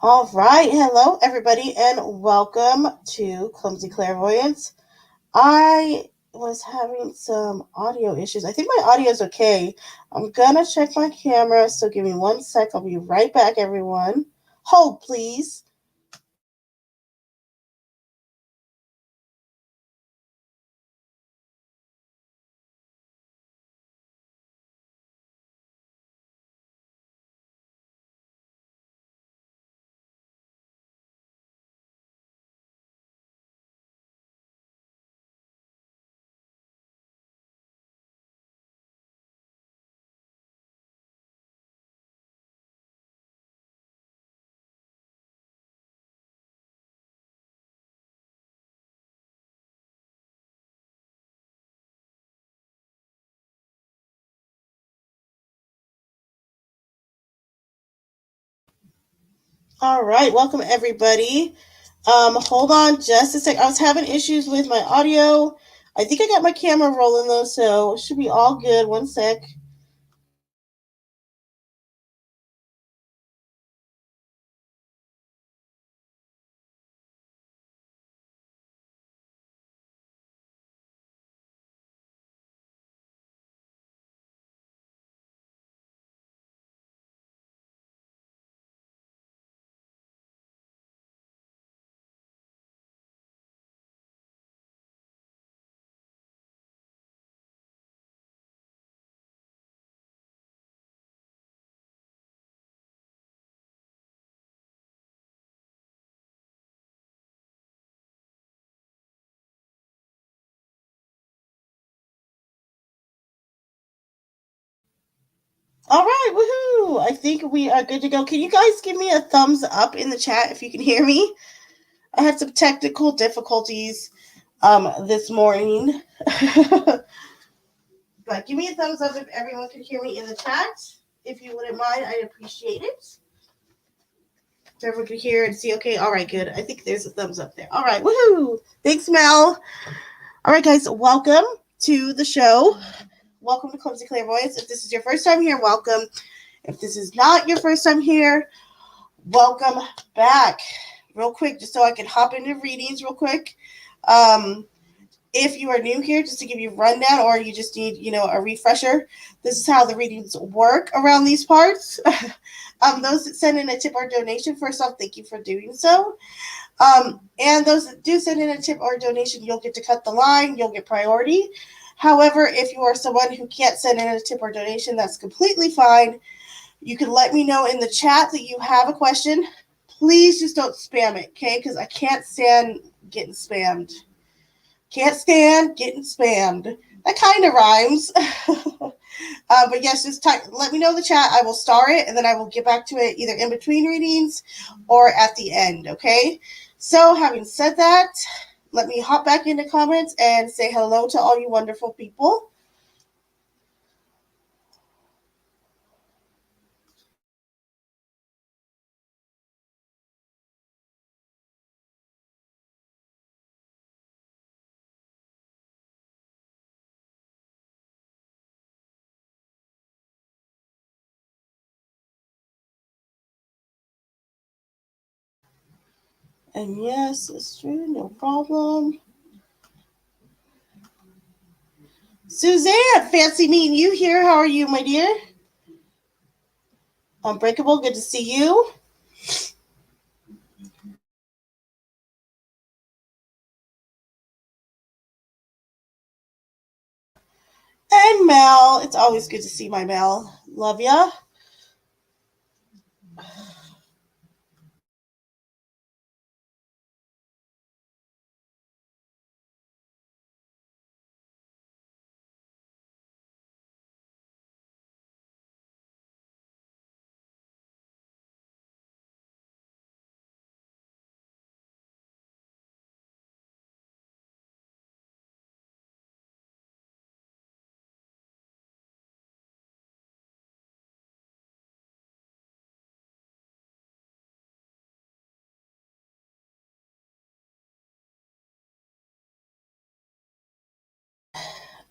All right, hello everybody, and welcome to Clumsy Clairvoyance. I was having some audio issues. I think my audio is okay. I'm gonna check my camera, so give me 1 sec. I'll be right back, everyone. Hold, please. All right, welcome everybody. Hold on just a sec. I was having issues with my audio. I think I got my camera rolling though, so it should be all good. 1 sec. All right, woohoo! I think we are good to go. Can you guys give me a thumbs up in the chat if you can hear me? I had some technical difficulties this morning. But give me a thumbs up if everyone can hear me in the chat. If you wouldn't mind, I'd appreciate it. So everyone can hear and see. Okay, all right, good. I think there's a thumbs up there. All right, woohoo! Thanks, Mel. All right, guys, welcome to the show. Welcome to Clumsy Clairvoyance. If this is your first time here, welcome. If this is not your first time here, welcome back. Real quick, just so I can hop into readings real quick. Um, if you are new here, just to give you a rundown, or you just need, a refresher, this is how the readings work around these parts. Those that send in a tip or donation, first off, thank you for doing so. And those that do send in a tip or donation, you'll get to cut the line, you'll get priority. However, if you are someone who can't send in a tip or donation, that's completely fine. You can let me know in the chat that you have a question. Please just don't spam it, okay? Because I can't stand getting spammed. Can't stand getting spammed. That kind of rhymes. But yes, just let me know in the chat. I will star it, and then I will get back to it either in between readings or at the end, okay? So having said that, let me hop back into comments and say hello to all you wonderful people. And yes, it's true, no problem. Suzanne, fancy meeting you here. How are you, my dear? Unbreakable, good to see you. And Mel, it's always good to see my Mel. Love ya.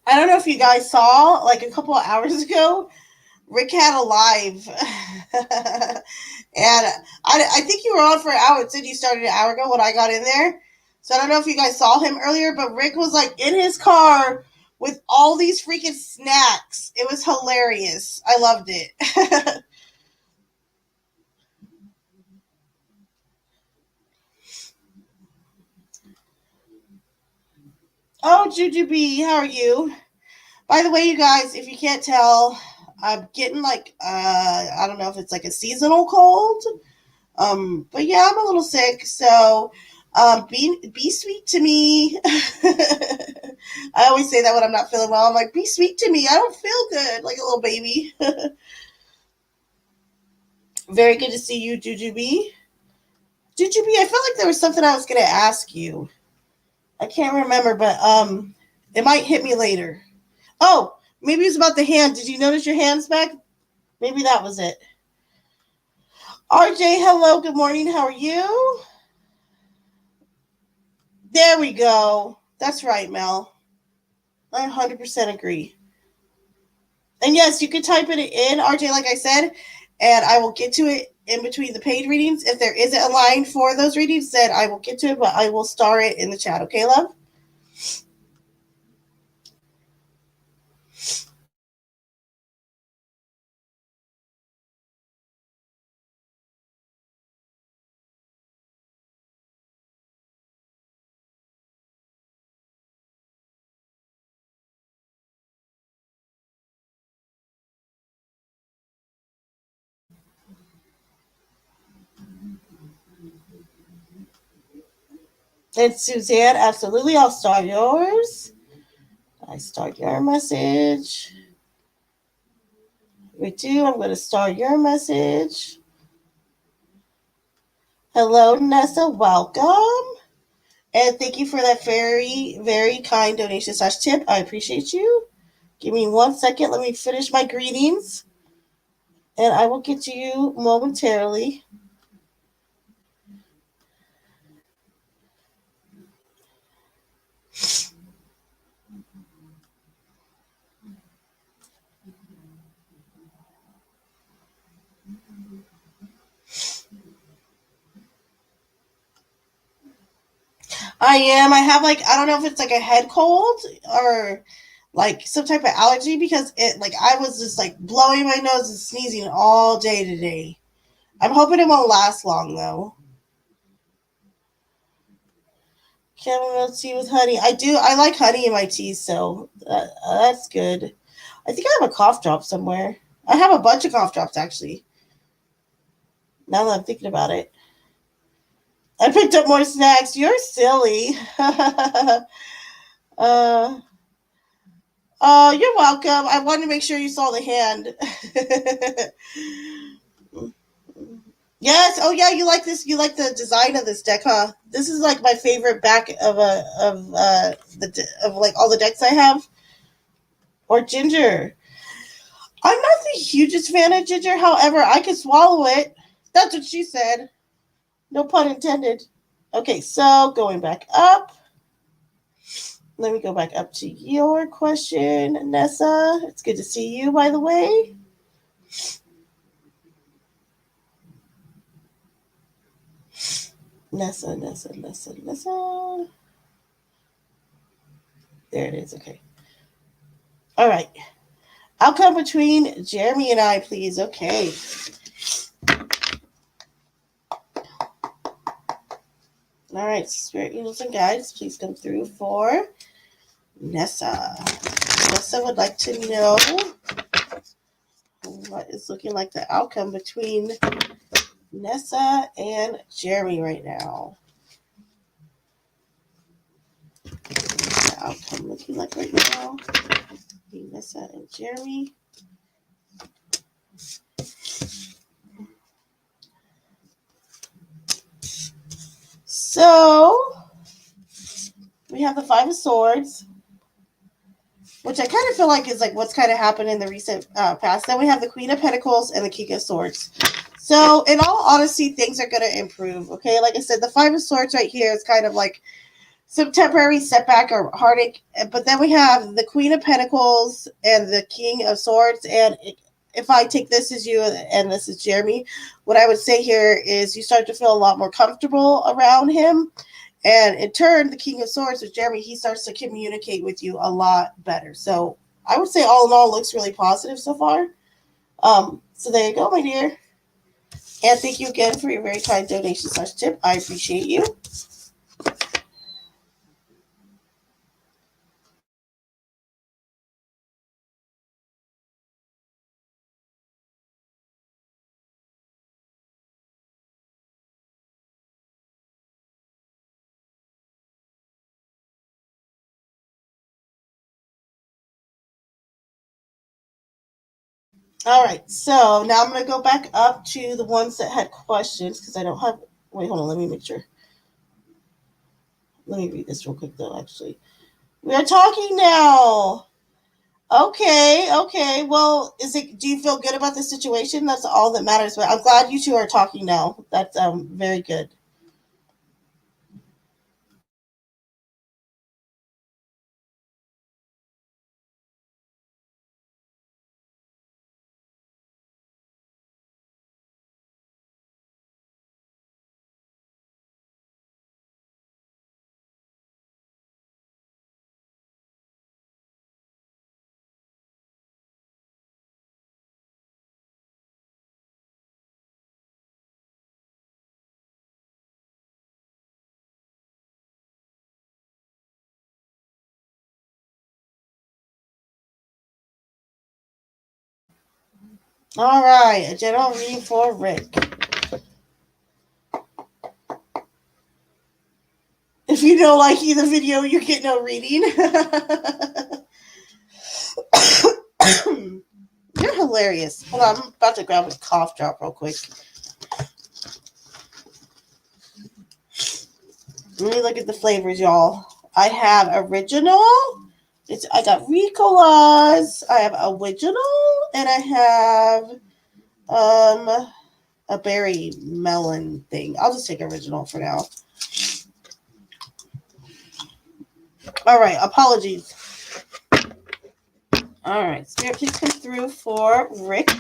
I don't know if you guys saw, like a couple of hours ago, Rick had a live. And I think you were on for an hour. It said you started an hour ago when I got in there. So I don't know if you guys saw him earlier, but Rick was like in his car with all these freaking snacks. It was hilarious. I loved it. Oh, Juju B, how are you? By the way, you guys, if you can't tell, I'm getting like I don't know if it's like a seasonal cold. But yeah, I'm a little sick, so be sweet to me. I always say that when I'm not feeling well. I'm like, be sweet to me. I don't feel good, like a little baby. Very good to see you, Jujubee. Jujubee, I felt like there was something I was gonna ask you. I can't remember, but it might hit me later. Oh, maybe it was about the hand. Did you notice your hands back? Maybe that was it. RJ, hello, good morning. How are you? There we go. That's right, Mel. I 100% agree. And yes, you can type it in, RJ, like I said, and I will get to it in between the paid readings. If there isn't a line for those readings, then I will get to it, but I will star it in the chat. Okay, love? And Suzanne, absolutely. I'll start yours. I start your message. We do. I'm going to start your message. Hello, Nessa. Welcome. And thank you for that very, very kind donation slash tip. I appreciate you. Give me 1 second. Let me finish my greetings. And I will get to you momentarily. I am. I have like, I don't know if it's like a head cold or like some type of allergy because it like I was just like blowing my nose and sneezing all day today. I'm hoping it won't last long though. Chamomile tea with honey. I do. I like honey in my tea, so that's good. I think I have a cough drop somewhere. I have a bunch of cough drops actually. Now that I'm thinking about it, I picked up more snacks. You're silly. uh, you're welcome. I wanted to make sure you saw the hand. Yes. Oh yeah, you like this. You like the design of this deck, huh? This is like my favorite back of like all the decks I have. Or ginger. I'm not the hugest fan of ginger. However, I can swallow it. That's what she said. No pun intended. Okay, so going back up. Let me go back up to your question, Nessa. It's good to see you, by the way. Nessa. There it is. Okay. All right. Outcome between Jeremy and I, please. Okay. All right. Spirit, angels, and guides, please come through for Nessa. Nessa would like to know what is looking like the outcome between Nessa and Jeremy right now. The outcome looking like right now. Nessa and Jeremy. So we have the Five of Swords, which I kind of feel like is like what's kind of happened in the recent past. Then we have the Queen of Pentacles and the King of Swords. So in all honesty, things are going to improve. Okay, like I said, the Five of Swords right here is kind of like some temporary setback or heartache. But then we have the Queen of Pentacles and the King of Swords, and if I take this as you and this is Jeremy, what I would say here is you start to feel a lot more comfortable around him. And in turn, the King of Swords with Jeremy, he starts to communicate with you a lot better. So I would say all in all, looks really positive so far. So there you go, my dear. And thank you again for your very kind donation / tip. I appreciate you. All right, so now I'm going to go back up to the ones that had questions because I don't have. Wait, hold on. Let me make sure. Let me read this real quick, though, actually. We are talking now. Okay, okay. Well, do you feel good about the situation? That's all that matters. But I'm glad you two are talking now. That's very good. All right, a general reading for Rick. If you don't like either video, you get no reading. You're hilarious. Hold on, I'm about to grab a cough drop real quick. Let me look at the flavors, y'all. I have original. I got Ricolas. I have original, and I have a berry melon thing. I'll just take original for now. All right, apologies. All right, Spirit, please come through for Rick.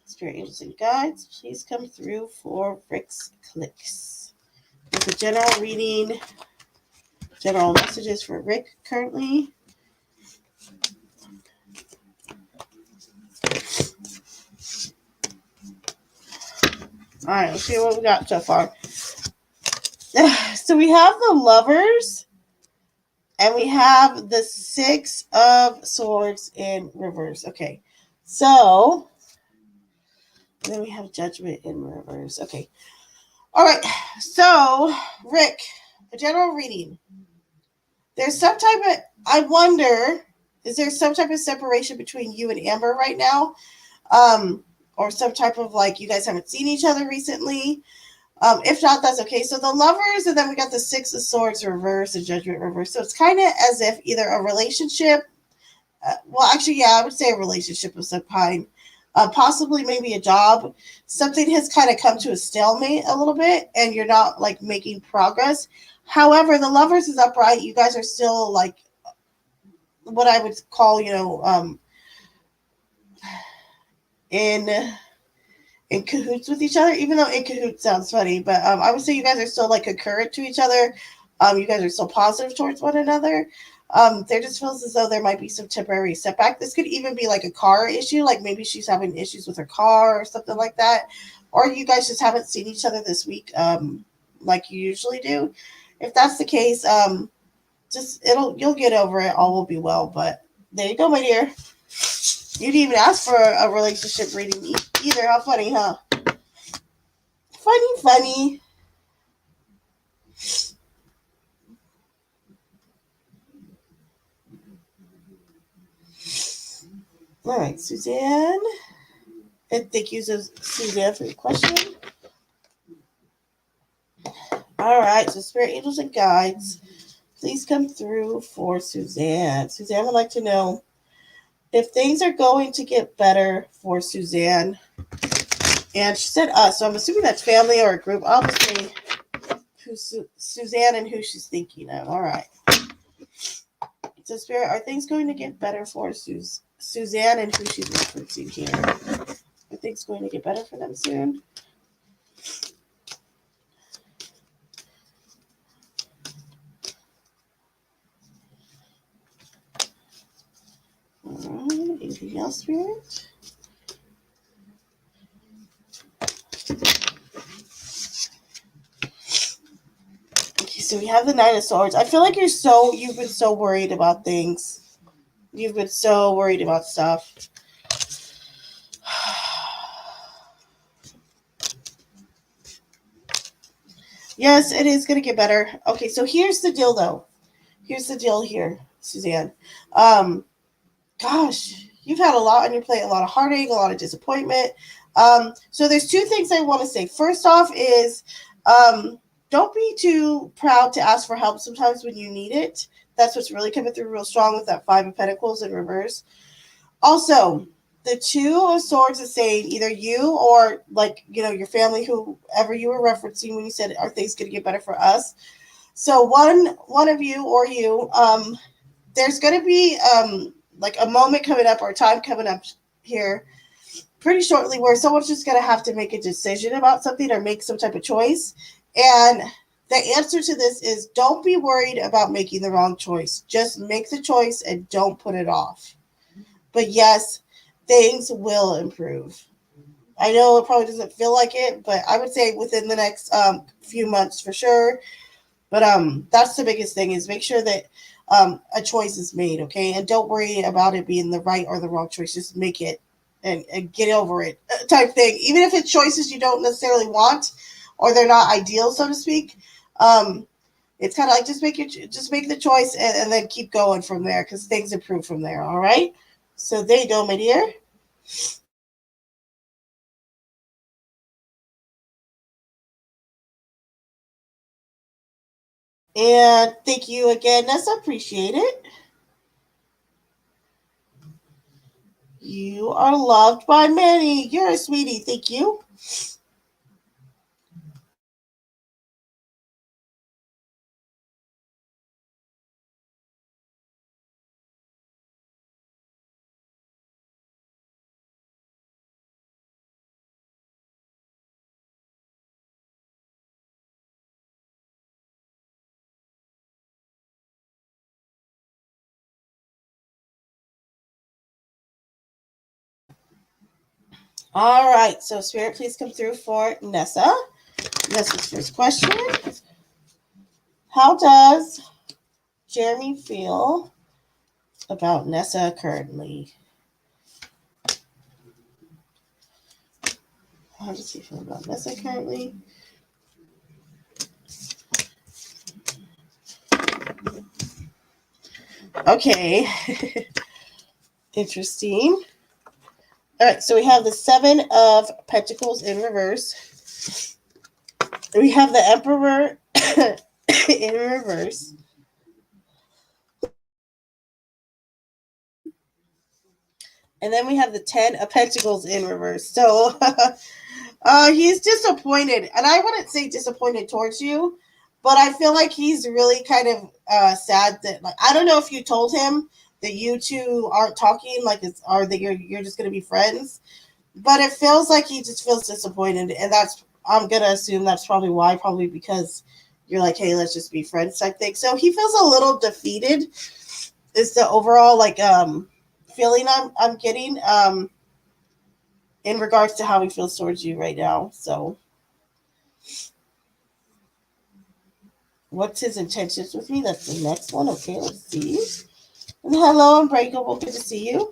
Spirit, angels, and guides, please come through for Rick's clicks. It's a general reading, general messages for Rick currently. All right, let's see what we got so far. So we have the Lovers, and we have the Six of Swords in reverse. Okay, so then we have Judgment in reverse. Okay, all right. So Rick, a general reading. There's some type of. I wonder, is there some type of separation between you and Amber right now? Or some type of like you guys haven't seen each other recently. If not, that's okay. So the Lovers, and then we got the Six of Swords reverse and Judgment reverse. So it's kind of as if either a relationship, well, actually, yeah, I would say a relationship of some kind, possibly maybe a job. Something has kind of come to a stalemate a little bit, and you're not like making progress. However, the Lovers is upright. You guys are still like what I would call, in cahoots with each other, even though in cahoots sounds funny, but I would say you guys are still like concurrent to each other. You guys are still positive towards one another. There just feels as though there might be some temporary setback. This could even be like a car issue, like maybe she's having issues with her car or something like that, or you guys just haven't seen each other this week, like you usually do. If that's the case, you'll get over it. All will be well. But there you go, my dear. You didn't even ask for a relationship reading either. How funny, huh? Funny. All right, Suzanne. And thank you, Suzanne, for your question. All right, so Spirit Angels and Guides, please come through for Suzanne. Suzanne would like to know if things are going to get better for Suzanne. And she said us, so I'm assuming that's family or a group. I'll just say Suzanne and who she's thinking of. All right. So Spirit, are things going to get better for Suzanne and who she's referencing here. I think it's going to get better for them soon. Anything else, Spirit? Okay, so we have the Nine of Swords. I feel like you've been so worried about things. You've been so worried about stuff. Yes, it is going to get better. Okay, so here's the deal, though. Here's the deal here, Suzanne. Gosh, you've had a lot on your plate, a lot of heartache, a lot of disappointment. So there's two things I want to say. First off is don't be too proud to ask for help sometimes when you need it. That's what's really coming through real strong with that Five of Pentacles in reverse. Also, the Two of Swords is saying either you or your family, whoever you were referencing when you said, are things going to get better for us? So one of you or you, there's going to be like a moment coming up or a time coming up here pretty shortly where someone's just going to have to make a decision about something or make some type of choice. And the answer to this is don't be worried about making the wrong choice. Just make the choice and don't put it off. But yes, things will improve. I know it probably doesn't feel like it, but I would say within the next few months for sure. But that's the biggest thing is make sure that a choice is made, okay? And don't worry about it being the right or the wrong choice. Just make it and get over it type thing. Even if it's choices you don't necessarily want or they're not ideal, so to speak. It's kind of like just make the choice and then keep going from there because things improve from there, all right? So there you go, my dear. And thank you again, Nessa. Appreciate it. You are loved by many. You're a sweetie. Thank you. All right. So, Spirit, please come through for Nessa. Nessa's first question. How does Jeremy feel about Nessa currently? How does he feel about Nessa currently? Okay. Interesting. All right, so we have the Seven of Pentacles in reverse. We have the Emperor in reverse. And then we have the Ten of Pentacles in reverse. So he's disappointed. And I wouldn't say disappointed towards you, but I feel like he's really kind of sad that, like, I don't know if you told him that you two aren't talking, like, or that you're just going to be friends. But it feels like he just feels disappointed. And I'm going to assume that's probably why, probably because you're like, hey, let's just be friends type thing. So he feels a little defeated is the overall, like, feeling I'm getting in regards to how he feels towards you right now. So what's his intentions with me? That's the next one. Okay, let's see. And hello, Unbreakable. Good to see you.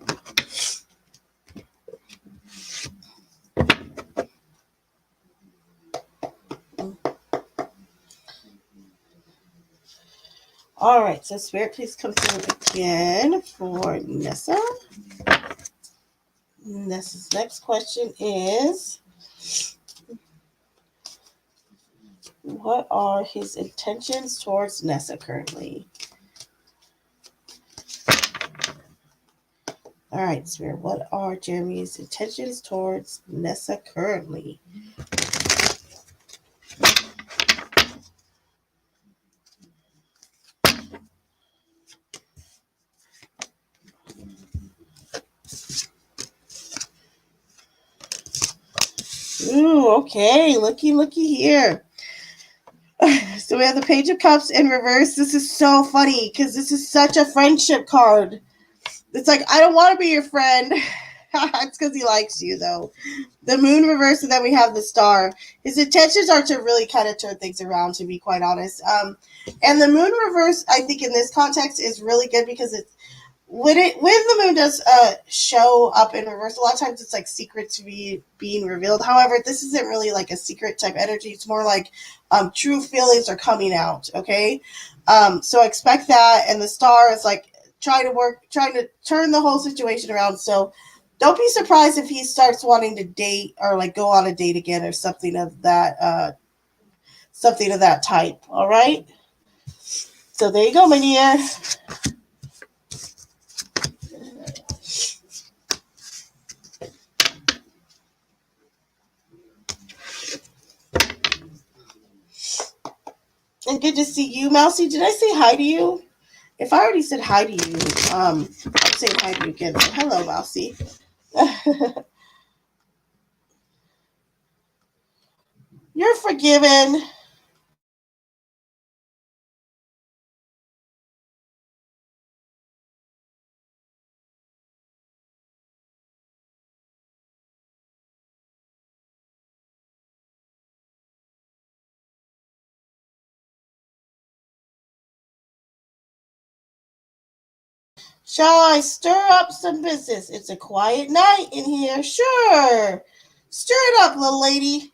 All right, so Spirit, please come through again for Nessa. Nessa's next question is, what are his intentions towards Nessa currently? All right, Spirit, what are Jeremy's intentions towards Nessa currently? Ooh, okay. Looky here. So we have the Page of Cups in reverse. This is so funny because this is such a friendship card. It's like, I don't want to be your friend. It's because he likes you, though. The Moon reverse, and then we have the Star. His intentions are to really kind of turn things around, to be quite honest. And the Moon reverse, I think in this context, is really good because it's when the moon does show up in reverse, a lot of times it's like secrets being revealed. However, this isn't really like a secret type energy. It's more like true feelings are coming out. Okay, so expect that. And the Star is like trying to turn the whole situation around. So don't be surprised if he starts wanting to date or like go on a date again or something of that type. All right. So there you go, my dear. And good to see you, Mousy. Did I say hi to you? If I already said hi to you, I'm saying hi to you again. So hello, Mousy. You're forgiven. Shall I stir up some business? It's a quiet night in here. Sure. Stir it up, little lady.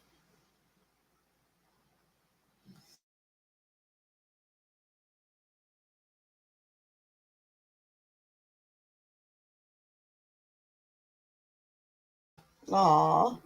Aw.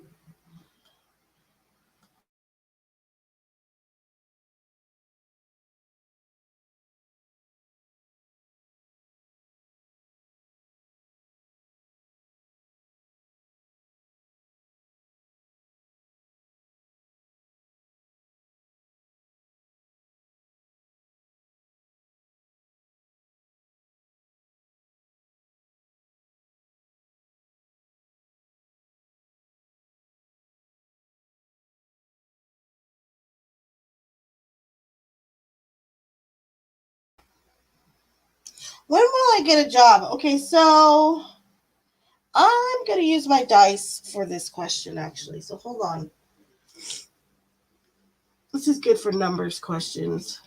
When will I get a job? Okay, so I'm going to use my dice for this question, actually. So hold on. This is good for numbers questions.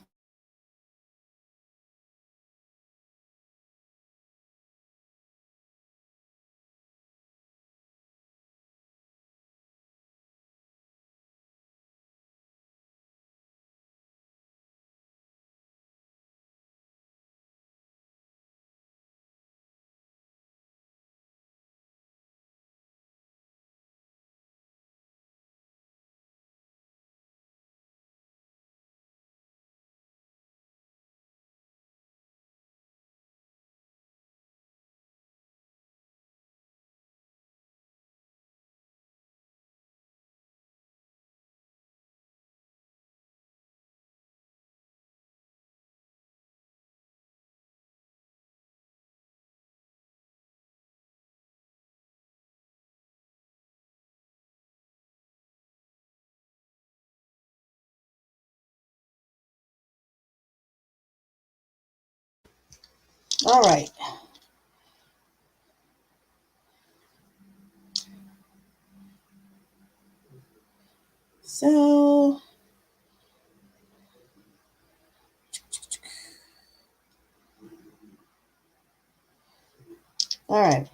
All right. So, all right.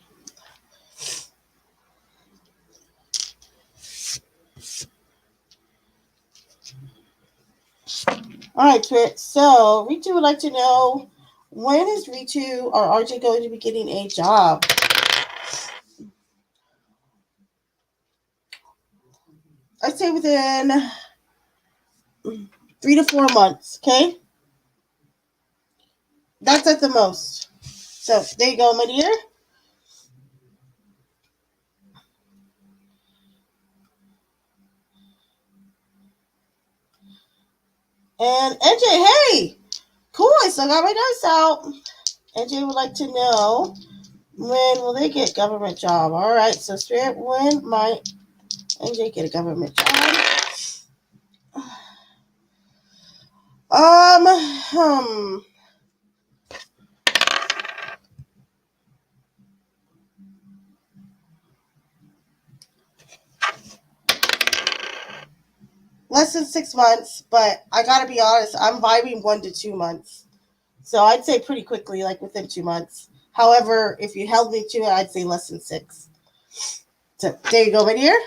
All right, Twit. So, Ritu would like to know, when is Ritu or RJ going to be getting a job? I'd say within 3 to 4 months, okay? That's at the most. So, there you go, my dear. And NJ, hey! Cool, I still got my dice out. NJ would like to know, when will they get government job? All right, so Spirit, when might MJ get a government job. Less than 6 months, but I gotta be honest, I'm vibing 1 to 2 months. So I'd say pretty quickly, like within 2 months. However, if you held me to it, I'd say less than 6. So there you go, my dear.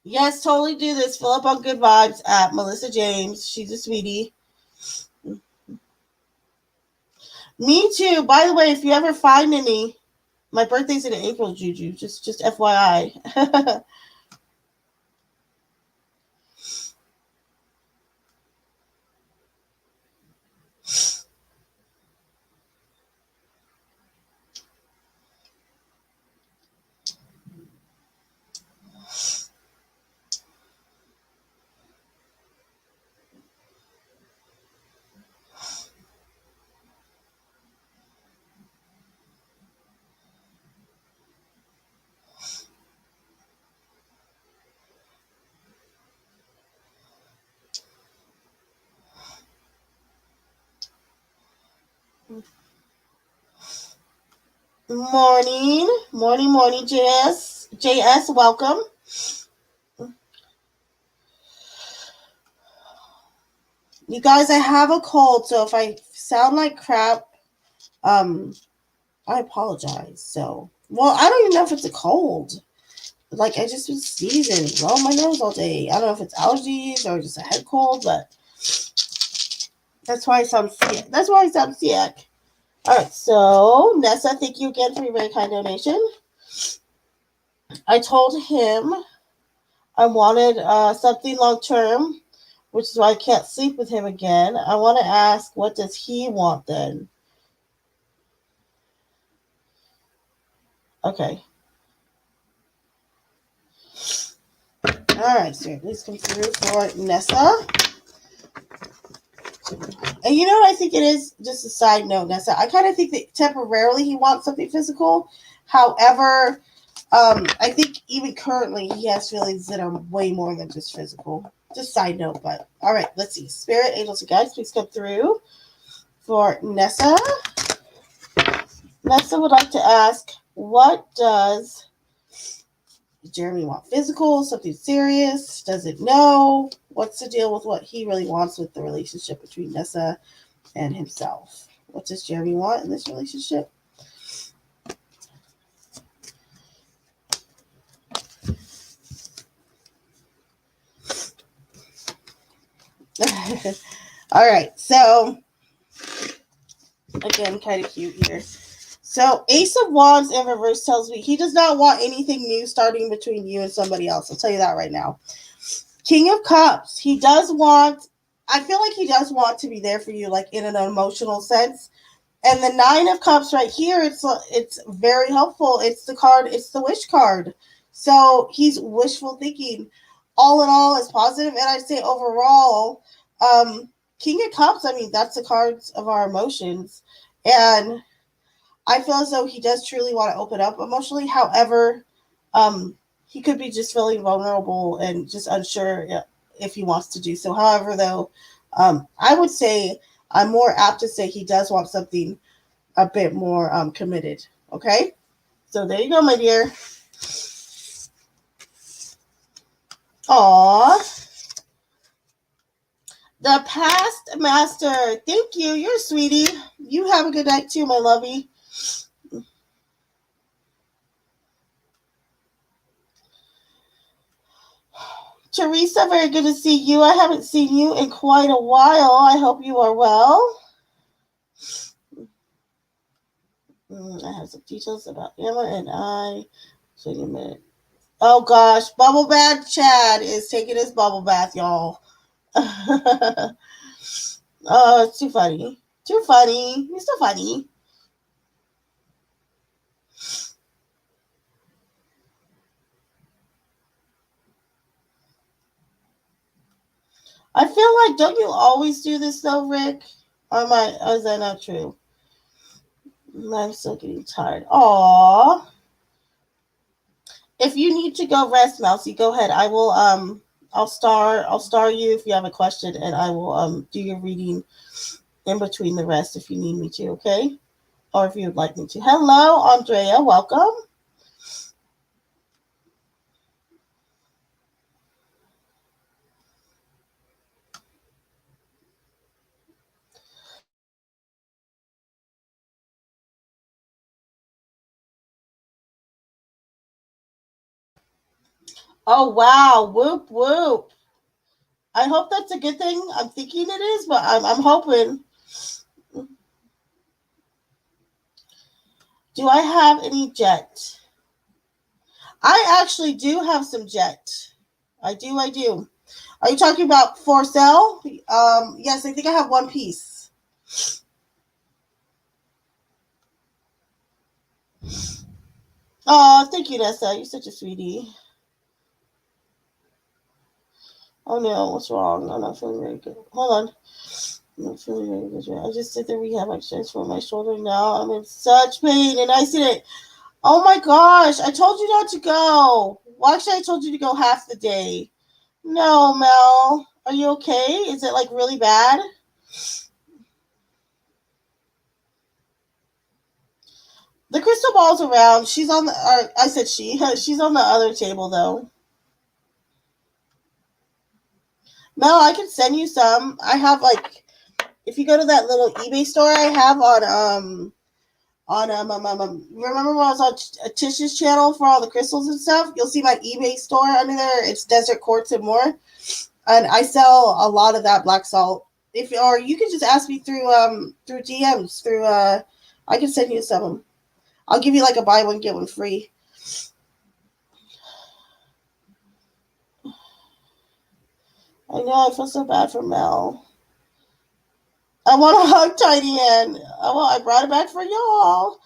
Yes, totally do this. Fill up on good vibes at Melissa James. She's a sweetie. Me too. By the way, if you ever find any, my birthday's in April, Juju. Just FYI. Morning, JS, welcome. You guys, I have a cold, so if I sound like crap, I apologize. So, well, I don't even know if it's a cold. Like, I just been sneezing, blowing my nose all day. I don't know if it's allergies or just a head cold, but that's why I sound sick. All right, so Nessa, thank you again for your very kind donation. I told him I wanted something long term, which is why I can't sleep with him again. I want to ask, what does he want then? Okay. All right, so please come through for Nessa. And you know what I think it is? Just a side note, Nessa. I kind of think that temporarily he wants something physical. However, I think even currently he has feelings that are way more than just physical. Just side note, but all right, let's see. Spirit, angels, and guides, please come through for Nessa. Nessa would like to ask, what does Jeremy want? Physical, something serious? Does it know? What's the deal with what he really wants with the relationship between Nessa and himself? What does Jeremy want in this relationship? All right, so again, kind of cute here. So Ace of Wands in reverse tells me he does not want anything new starting between you and somebody else. I'll tell you that right now. King of Cups, he does want, I feel like he does want to be there for you, like in an emotional sense. And the Nine of Cups right here, it's very helpful. It's the wish card. So he's wishful thinking. All in all, is positive. And I say overall, King of Cups, I mean, that's the cards of our emotions. And I feel as though he does truly want to open up emotionally. However, he could be just feeling vulnerable and just unsure if he wants to do so. However, though, I would say I'm more apt to say he does want something a bit more committed. Okay? So there you go, my dear. Aww. The past master. Thank you. You're a sweetie. You have a good night too, my lovey. Teresa, very good to see you. I haven't seen you in quite a while. I hope you are well. I have some details about Emma and I. So a minute. Oh gosh, bubble bath Chad is taking his bubble bath, y'all. Oh, it's too funny. Too funny. You're so funny. I feel like, don't you always do this though, Rick? Or is that not true? I'm still getting tired. Aww. If you need to go rest, Mousy, go ahead. I'll star you if you have a question, and I will do your reading in between the rest if you need me to, okay? Or if you would like me to. Hello, Andrea, welcome. Oh wow, whoop whoop. I hope that's a good thing. I'm thinking it is, but I'm hoping. Do I have any jet? I actually do have some jet. I do. Are you talking about for sale? Yes, I think I have one piece. Oh, thank you, Nessa. You're such a sweetie. Oh no, what's wrong? I'm not feeling very good. Hold on. I'm not feeling very good. I just did the rehab exercise for my shoulder now. I'm in such pain and I see it. Oh my gosh, I told you not to go. Well, actually, I told you to go half the day. No, Mel. Are you okay? Is it like really bad? The crystal ball's around. She's on the. Or I said she. She's on the other table though. Mel, I can send you some. I have like, if you go to that little eBay store I have remember when I was on Tish's channel for all the crystals and stuff? You'll see my eBay store under there. It's Desert Quartz and more, and I sell a lot of that black salt. If or you can just ask me through DMs through I can send you some. I'll give you like a buy one get one free. I know I feel so bad for Mel. I want a hug, Tiny Hand. I brought it back for y'all.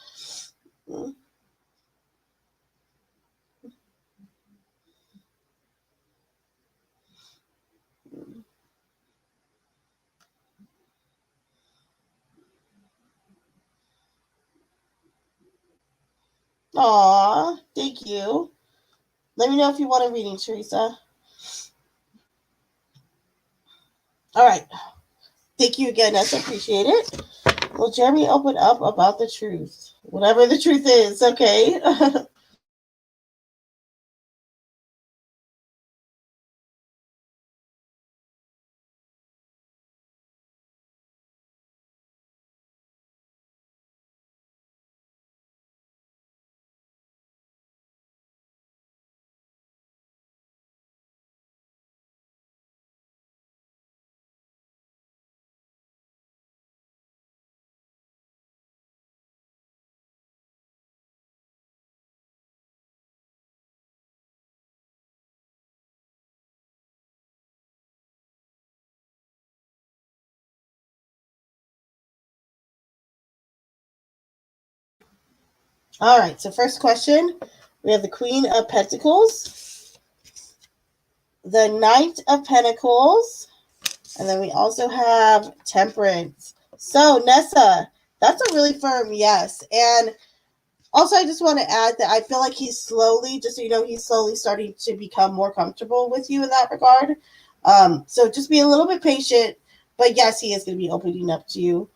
Aw, thank you. Let me know if you want a reading, Teresa. All right. Thank you again, Ness. Appreciate it. Will Jeremy open up about the truth? Whatever the truth is, okay? All right, so first question, we have the Queen of Pentacles, the Knight of Pentacles, and then we also have Temperance. So, Nessa, that's a really firm yes. And also, I just want to add that I feel like he's slowly, just so you know, he's slowly starting to become more comfortable with you in that regard. So just be a little bit patient. But yes, he is going to be opening up to you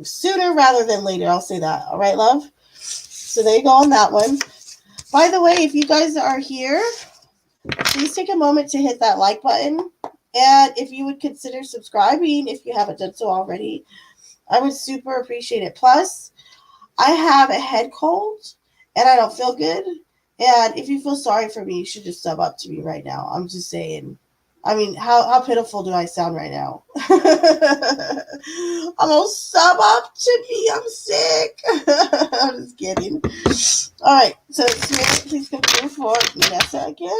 sooner rather than later. I'll say that. All right, love? So there you go on that one. By the way, if you guys are here, please take a moment to hit that like button. And if you would consider subscribing if you haven't done so already, I would super appreciate it. Plus, I have a head cold and I don't feel good. And if you feel sorry for me, you should just sub up to me right now. I'm just saying. I mean, how pitiful do I sound right now? I'm gonna sub up to me. I'm sick. I'm just kidding. All right. So, Spirit, please come through for Nessa again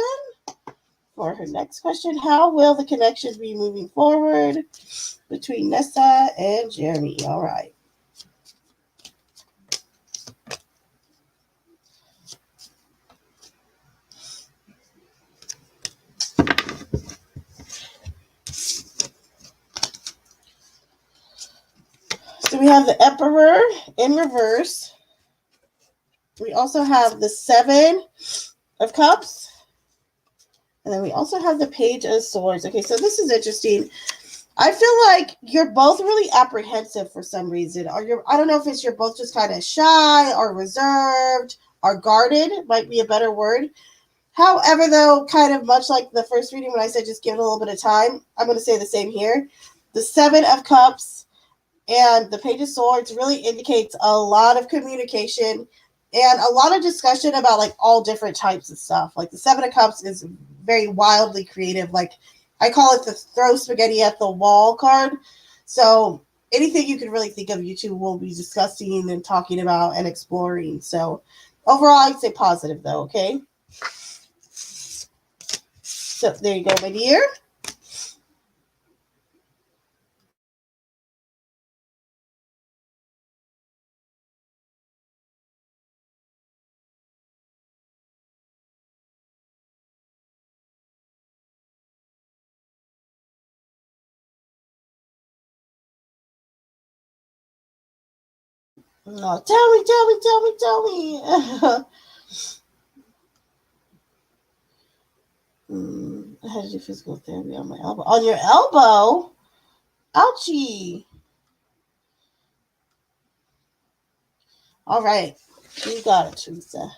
for her next question. How will the connections be moving forward between Nessa and Jeremy? All right. we have the Emperor in reverse. We also have the Seven of Cups. And then we also have the Page of Swords. Okay, so this is interesting. I feel like you're both really apprehensive for some reason. Or I don't know if it's you're both just kind of shy or reserved or guarded, might be a better word. However, though, kind of much like the first reading when I said just give it a little bit of time, I'm going to say the same here. The Seven of Cups and the Page of Swords really indicates a lot of communication and a lot of discussion about like all different types of stuff. Like the Seven of Cups is very wildly creative. Like I call it the throw spaghetti at the wall card. So anything you can really think of, you two will be discussing and talking about and exploring. So overall, I'd say positive though, okay? So there you go, my dear. Oh, tell me. I had to do physical therapy on my elbow. On your elbow? Ouchie. All right. You got it, Teresa.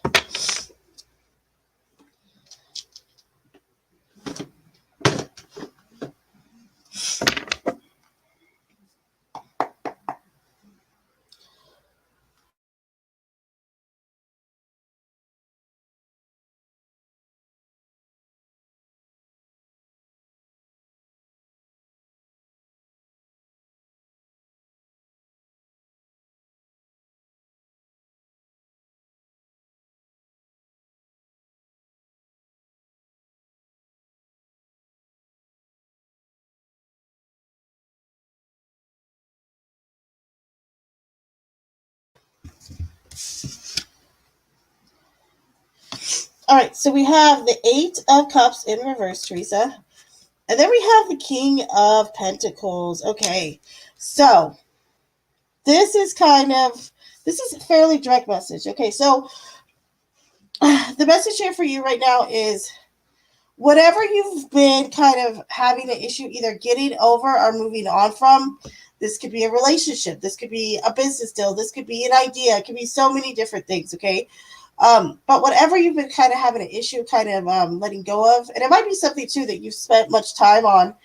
All right, so we have the Eight of Cups in reverse, Teresa. And then we have the King of Pentacles. Okay, so this is a fairly direct message. Okay, so the message here for you right now is whatever you've been kind of having an issue either getting over or moving on from, this could be a relationship, this could be a business deal, this could be an idea, it could be so many different things, okay? But whatever you've been kind of having an issue kind of letting go of, and it might be something too that you've spent much time on,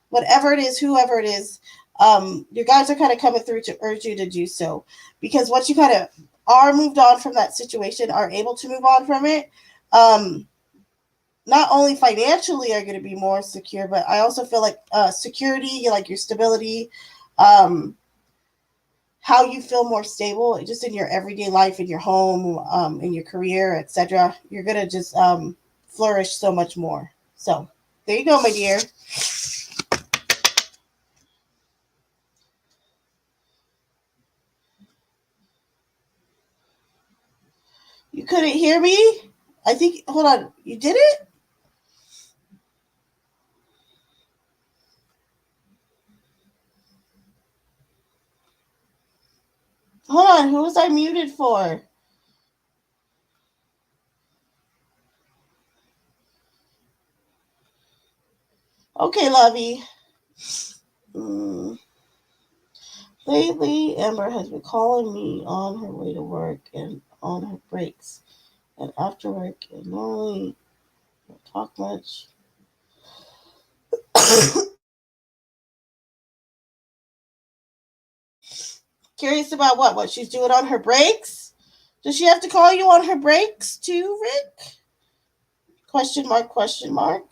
whatever it is, whoever it is, your guys are kind of coming through to urge you to do so. Because once you kind of are moved on from that situation, are able to move on from it, not only financially are going to be more secure, but I also feel like security, like your stability, how you feel more stable just in your everyday life, in your home, in your career, etc. You're going to just flourish so much more. So there you go, my dear. You couldn't hear me? I think, hold on, you did it? Hold on, who was I muted for? Okay, lovey. Lately, Amber has been calling me on her way to work and on her breaks and after work, and normally don't talk much. Curious about what she's doing on her breaks? Does she have to call you on her breaks too, Rick? Question mark, question mark.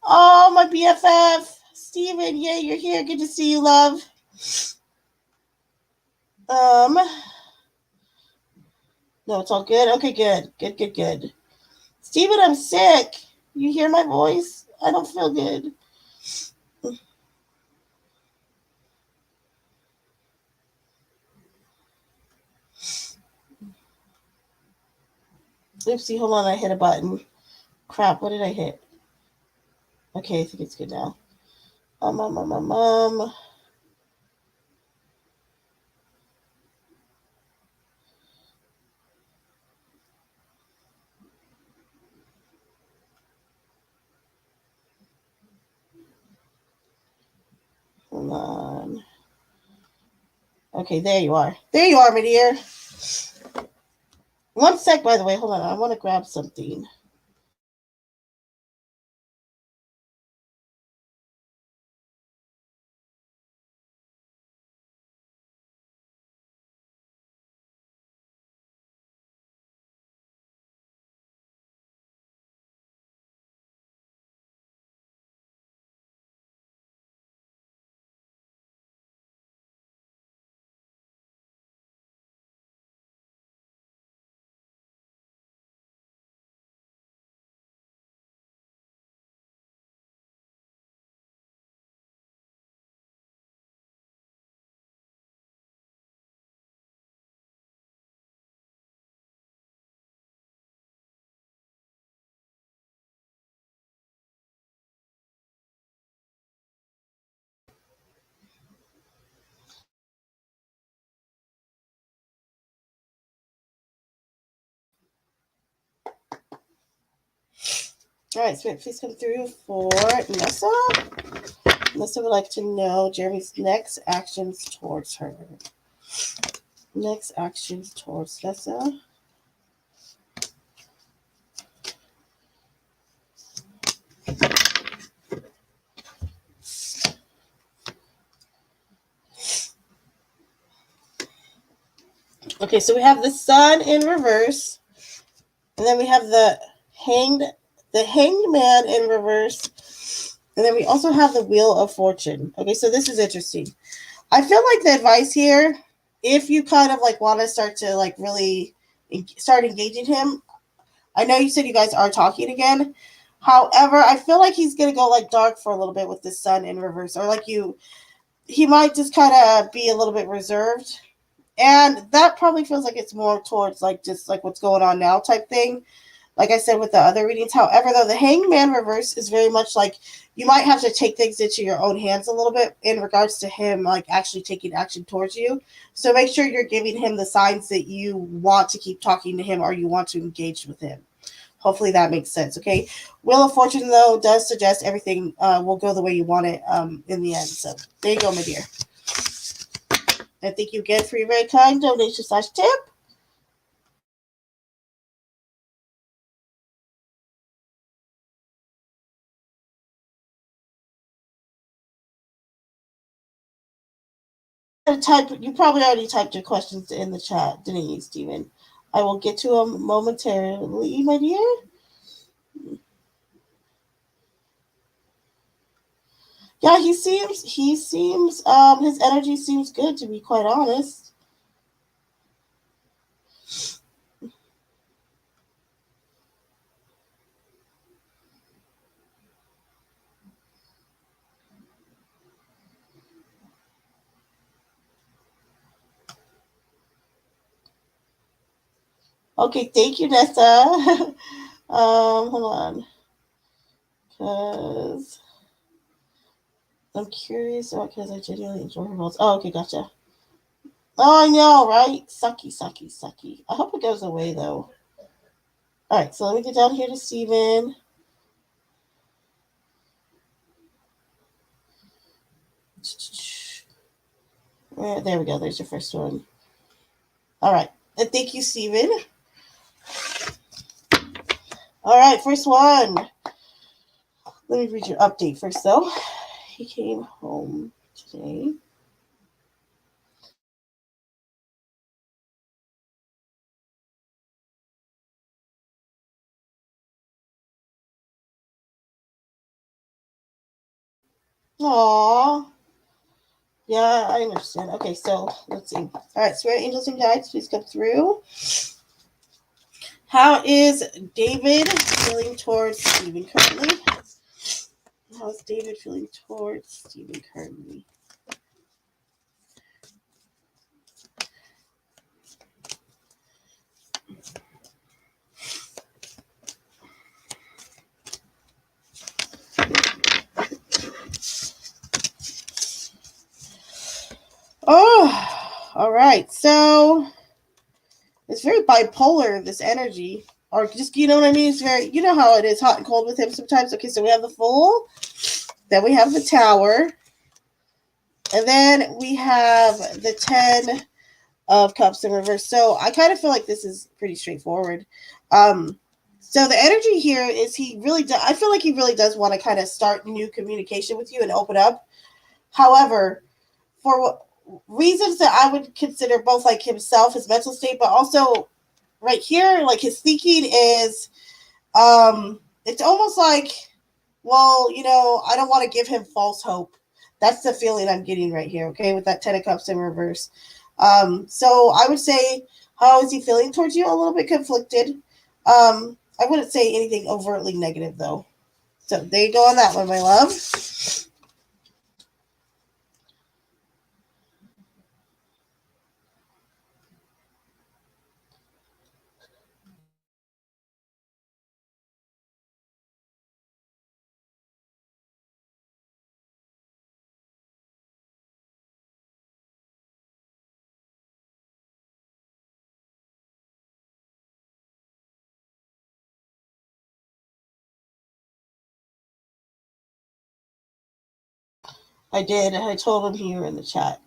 Oh, my BFF. Steven, yeah, you're here. Good to see you, love. No, it's all good. Okay, good. Good. Steven, I'm sick. You hear my voice? I don't feel good. Oopsie, hold on. I hit a button. Crap, what did I hit? Okay, I think it's good now. Um, um, um, um, um. Hold on. Okay, there you are. There you are, my dear. One sec, by the way. Hold on. I want to grab something. All right, Spirit, please come through for Nessa. Nessa would like to know Jeremy's next actions towards her. Next actions towards Nessa. Okay, so we have the Sun in reverse, and then we have the Hanged Man in reverse, and then we also have the Wheel of Fortune. Okay, so this is interesting. I feel like the advice here, if you kind of like want to start to like really start engaging him, I know you said you guys are talking again. However, I feel like he's gonna go like dark for a little bit with the Sun in reverse, or like he might just kind of be a little bit reserved, and that probably feels like it's more towards like just like what's going on now type thing. Like I said with the other readings. However, though, the Hangman reverse is very much like you might have to take things into your own hands a little bit in regards to him like actually taking action towards you. So make sure you're giving him the signs that you want to keep talking to him or you want to engage with him. Hopefully that makes sense. Okay. Wheel of Fortune though does suggest everything will go the way you want it in the end. So there you go, my dear. And thank you again for your very kind donation / tip. You probably already typed your questions in the chat, didn't you, Stephen? I will get to them momentarily, my dear. Yeah, his energy seems good, to be quite honest. Okay, thank you, Nessa. Hold on. Because I'm curious, or because I genuinely enjoy her roles. Oh, okay, gotcha. Oh, I know, right? Sucky. I hope it goes away, though. All right, so let me get down here to Steven. There we go. There's your first one. All right. And thank you, Steven. All right, first one. Let me read your update first, though. He came home today. Aww. Yeah, I understand. Okay, so let's see. All right, Spirit Angels and Guides, please come through. How is David feeling towards Stephen currently? How is David feeling towards Stephen currently? All right, so it's very bipolar, this energy. Or just, you know what I mean? It's very, you know how it is hot and cold with him sometimes. Okay, so we have the Fool, then we have the Tower, and then we have the 10 of Cups in reverse. So I kind of feel like this is pretty straightforward. So the energy here is he really does, I feel like he really does want to kind of start new communication with you and open up. However, for reasons that I would consider both like himself, his mental state, but also right here, like his thinking is, it's almost like, well, you know, I don't want to give him false hope. That's the feeling I'm getting right here, okay, with that 10 of Cups in reverse. So I would say, how is he feeling towards you? A little bit conflicted. I wouldn't say anything overtly negative, though. So there you go on that one, my love. I did. I told him here in the chat.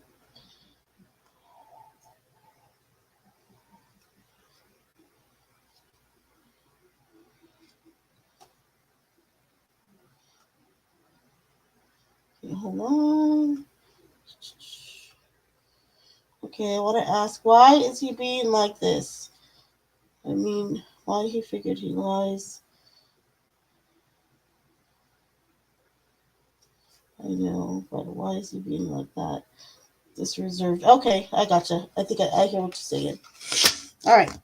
Okay, hold on. Okay, I want to ask, why is he being like this? I mean, why he figured he lies. I know, but why is he being like that? This reserved. Okay, I gotcha. I think I hear what you're saying. All right.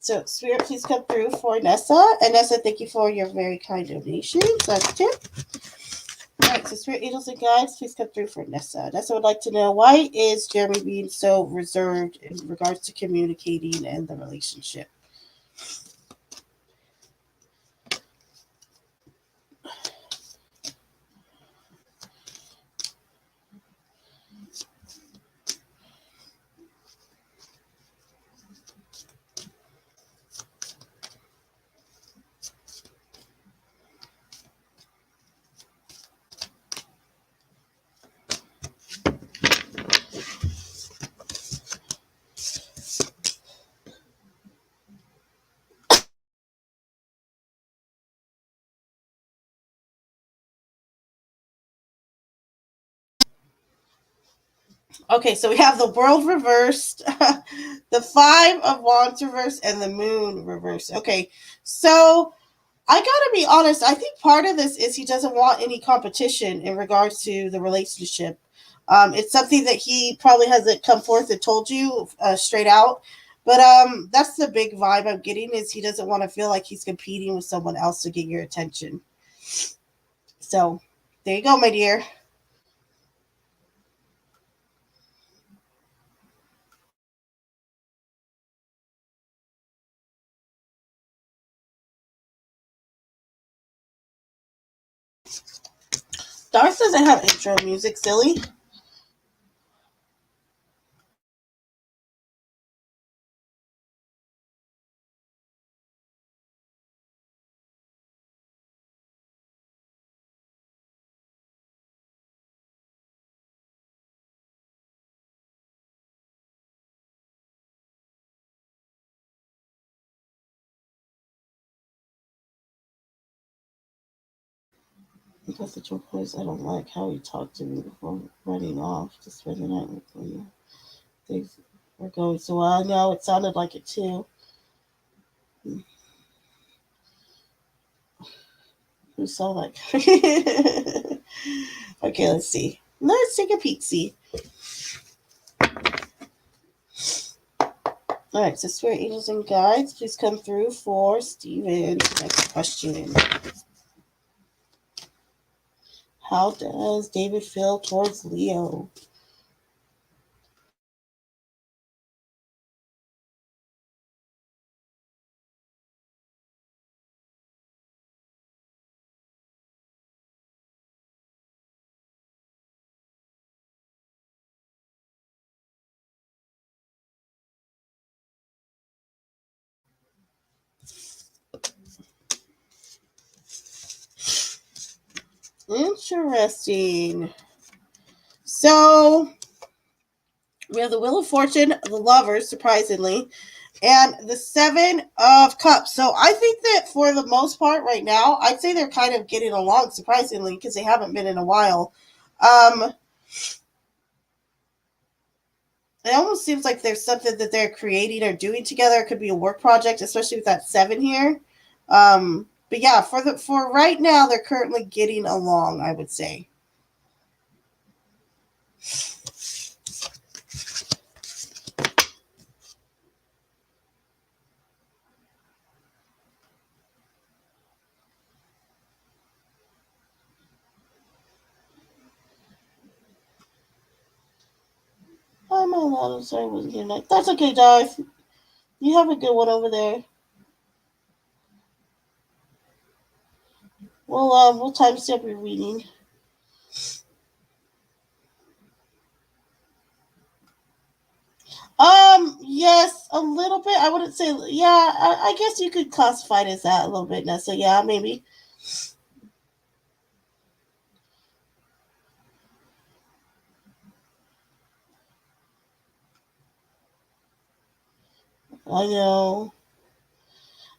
So, Spirit, please come through for Nessa. And Nessa, thank you for your very kind donations. That's tip. All right, so Spirit, Angels, and Guides, please come through for Nessa. Nessa would like to know, why is Jeremy being so reserved in regards to communicating and the relationship? Okay, so we have the World reversed, the Five of Wands reversed, and the Moon reversed. Okay, so I gotta be honest. I think part of this is he doesn't want any competition in regards to the relationship. It's something that he probably hasn't come forth and told you straight out. But that's the big vibe I'm getting, is he doesn't want to feel like he's competing with someone else to get your attention. So there you go, my dear. Darth doesn't have intro music, silly. Because the turquoise, I don't like how he talked to me before running off to spend the night with me. Things were going so well. I know it sounded like it too. Who saw that? Okay, let's see. Let's take a peek. See. All right, so Spirit Angels and Guides, please come through for Steven. Next question. How does David feel towards Leo? Interesting. So we have the Wheel of Fortune, the Lovers, surprisingly, and the Seven of Cups. So I think that for the most part right now, I'd say they're kind of getting along, surprisingly, because they haven't been in a while. It almost seems like there's something that they're creating or doing together. It could be a work project, especially with that 7 here. But yeah, for right now, they're currently getting along, I would say. I'm allowed to say was good night. That's okay, Dive. You have a good one over there. We'll timestamp your reading. Yes, a little bit. I wouldn't say, yeah, I guess you could classify it as that a little bit, Nessa. Yeah, maybe. I know.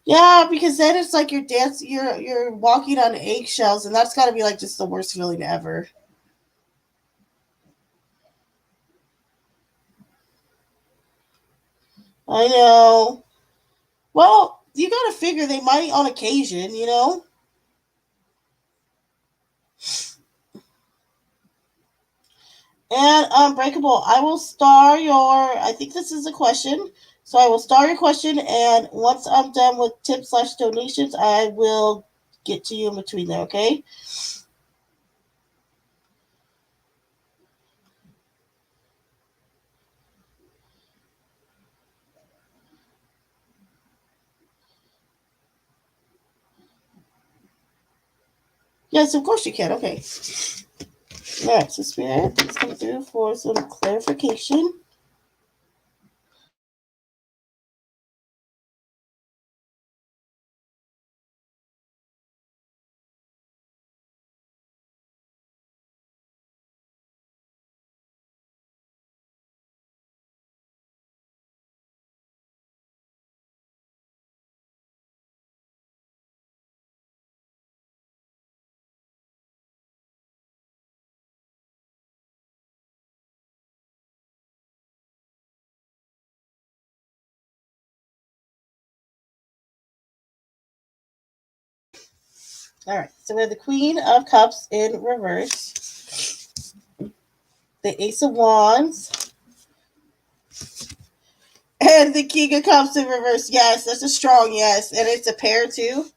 Yeah, because then it's like you're walking on eggshells, and that's got to be like just the worst feeling ever. I know. Well, you got to figure they might on occasion, you know. And Unbreakable, I will star your. I think this is a question, so I will star your question, and once I'm done with tips/donations, I will get to you in between there. Okay. Yes, of course you can. Okay. All right. So Spirit, please come through for some clarification. All right. So we have the Queen of Cups in reverse, the Ace of Wands, and the King of Cups in reverse. Yes, that's a strong yes, and it's a pair too.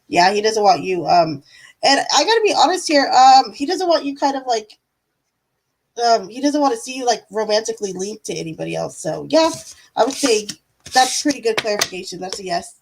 Yeah, he doesn't want you. And I gotta be honest here. He doesn't want you kind of like. He doesn't want to see you like romantically linked to anybody else. So yeah, I would say that's pretty good clarification. That's a yes.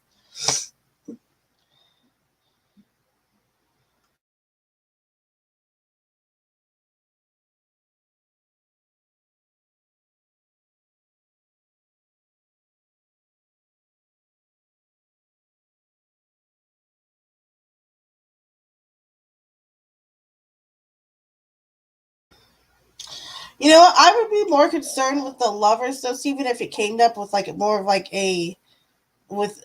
You know, I would be more concerned with the lovers, though, even if it came up with like more of like a with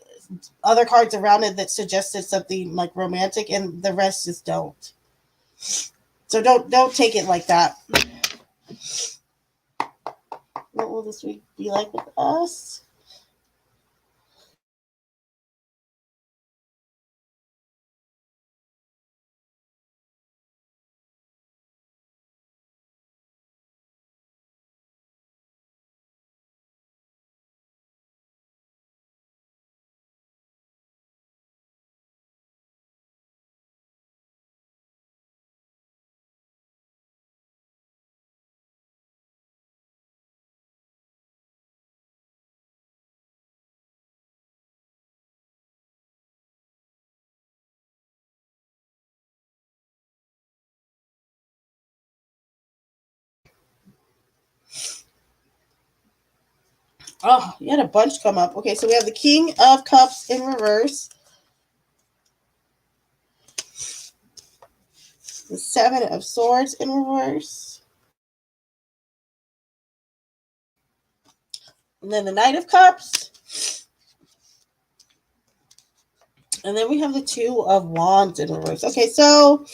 other cards around it that suggested something like romantic, and the rest just don't. So don't take it like that. What will this week be like with us? Oh, you had a bunch come up. Okay, so we have the King of Cups in reverse. The Seven of Swords in reverse. And then the Knight of Cups. And then we have the Two of Wands in reverse. Okay, so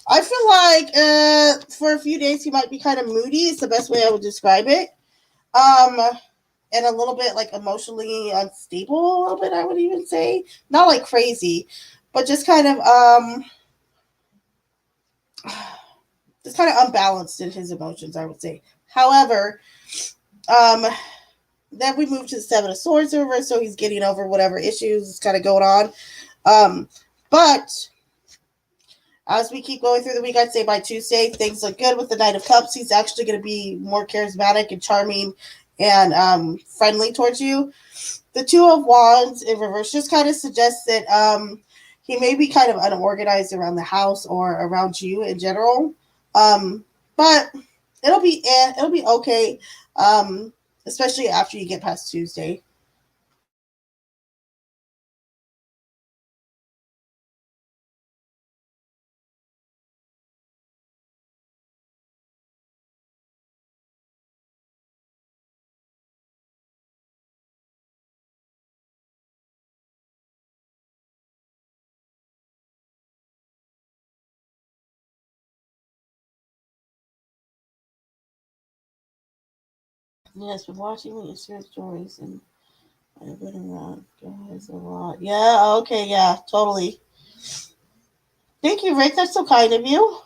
I feel like for a few days he might be kind of moody. It's the best way I would describe it. And a little bit like emotionally unstable, a little bit, I would even say. Not like crazy, but just kind of unbalanced in his emotions, I would say. However, um then we move to the Seven of Swords in reverse, so he's getting over whatever issues is kind of going on. But as we keep going through the week, I'd say by Tuesday, things look good with the Knight of Cups. He's actually going to be more charismatic and charming and friendly towards you. The Two of Wands in reverse just kind of suggests that he may be kind of unorganized around the house or around you in general. But it'll be okay, especially after you get past Tuesday. Yes, been watching me share stories and I've been around guys a lot. Yeah, okay, yeah, totally. Thank you, Rick. That's so kind of you.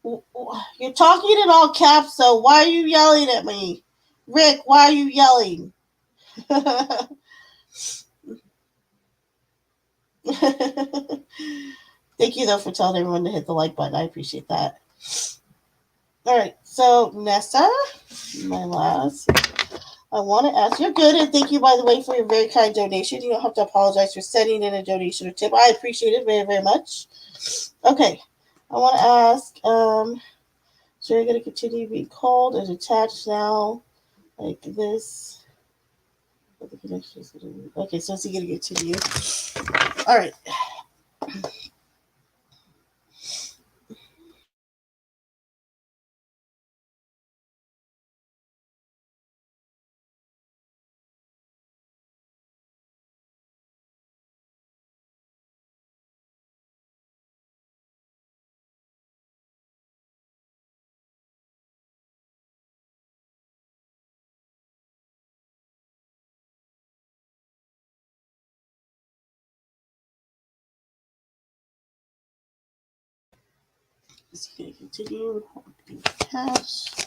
You're talking in all caps, so why are you yelling at me? Rick, why are you yelling? Thank you, though, for telling everyone to hit the like button. I appreciate that. All right, so Nessa, my last. I want to ask, you're good, and thank you, by the way, for your very kind donation. You don't have to apologize for sending in a donation or tip. I appreciate it very, very much. Okay, I want to ask, so you're going to continue being cold and attached now, like this. Okay, so is he going to continue? All right. Is he going to continue? Cash.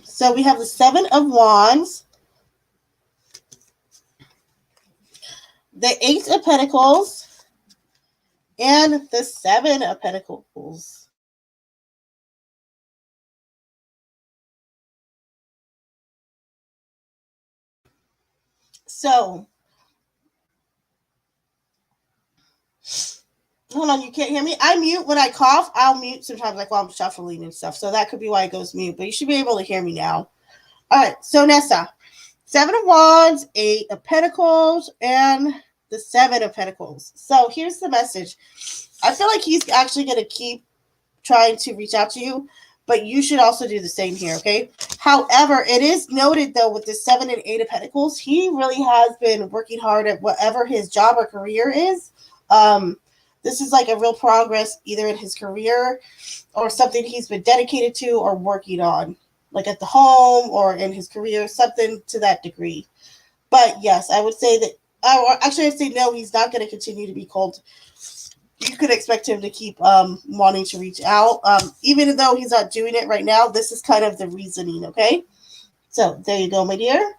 So we have the Seven of Wands, the Eight of Pentacles, and the Seven of Pentacles. So, hold on, you can't hear me? I mute when I cough. I'll mute sometimes, like while I'm shuffling and stuff. So that could be why it goes mute, but you should be able to hear me now. All right, so Nessa, Seven of Wands, Eight of Pentacles, and the Seven of Pentacles. So here's the message. I feel like he's actually going to keep trying to reach out to you, but you should also do the same here, okay? However, it is noted, though, with the Seven and Eight of Pentacles, he really has been working hard at whatever his job or career is. This is like a real progress either in his career or something he's been dedicated to or working on, like at the home or in his career, something to that degree. But yes, I would say that, or actually, I'd say no, he's not going to continue to be cold. You could expect him to keep wanting to reach out. Even though he's not doing it right now, this is kind of the reasoning, okay? So there you go, my dear.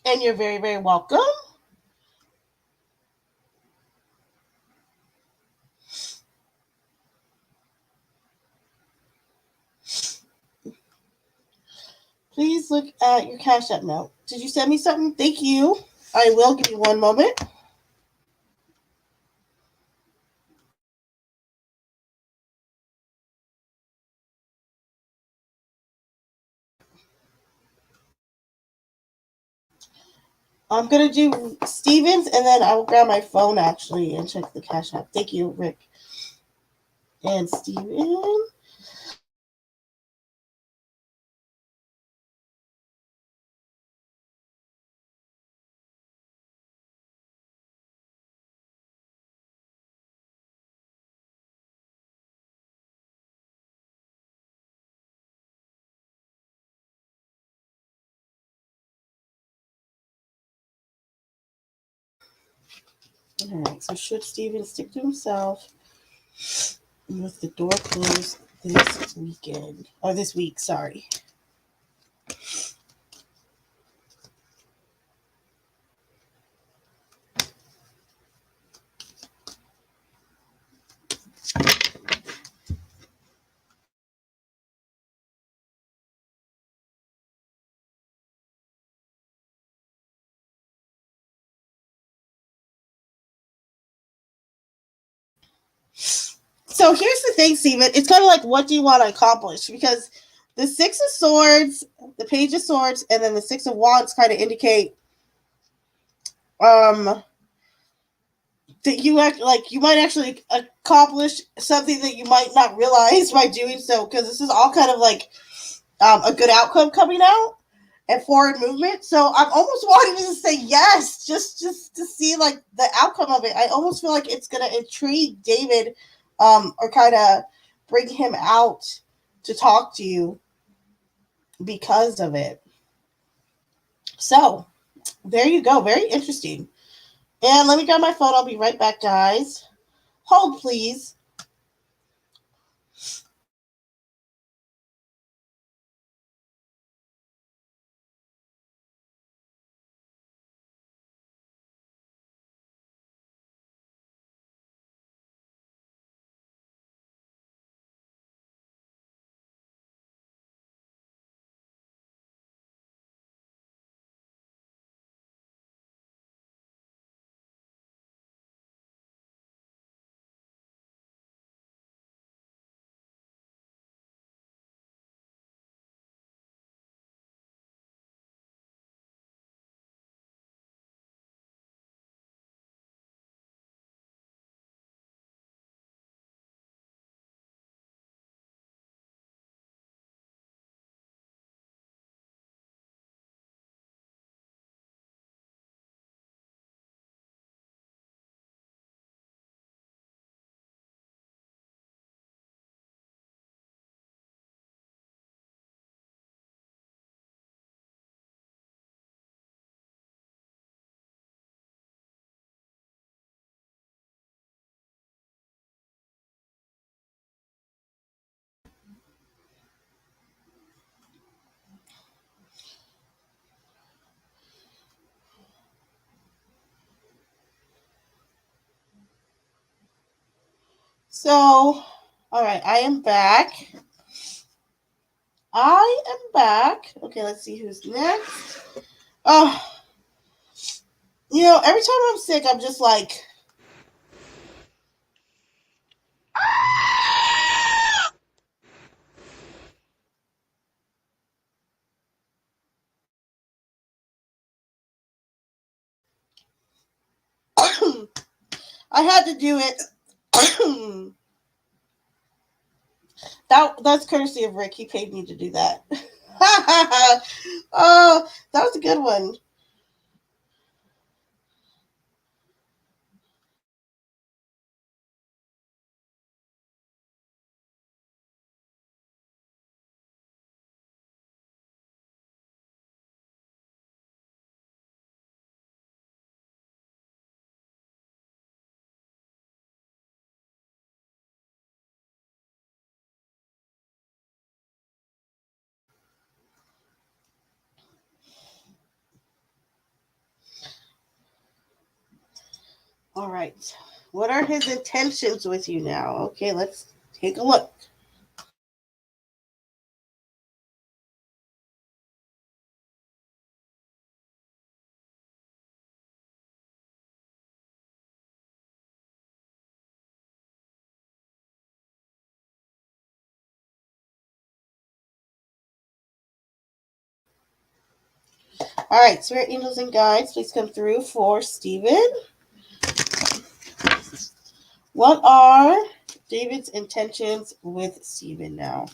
And you're very, very welcome. Please look at your Cash App note. Did you send me something? Thank you. I will give you one moment. I'm gonna do Stevens, and then I will grab my phone actually and check the Cash App. Thank you, Rick and Steven. All right. So should Steven stick to himself with the door closed this weekend or this week? Sorry. So here's the thing, Steven. It's kind of like, what do you want to accomplish? Because the Six of Swords, the Page of Swords, and then the Six of Wands kind of indicate um that you act like you might actually accomplish something that you might not realize by doing so. Because this is all kind of like a good outcome coming out and forward movement. So I'm almost wanting to say yes, just to see like the outcome of it. I almost feel like it's gonna intrigue David, or kind of bring him out to talk to you because of it. So there you go. Very interesting. And let me grab my phone. I'll be right back, guys. Hold, please. So, all right, I am back. I am back. Okay, let's see who's next. Oh, every time I'm sick, I'm just like, I had to do it. That's courtesy of Rick. He paid me to do that. Oh, that was a good one. All right. What are his intentions with you now? Okay, let's take a look. All right, spirit angels and guides, please come through for Stephen. What are David's intentions with Stephen now?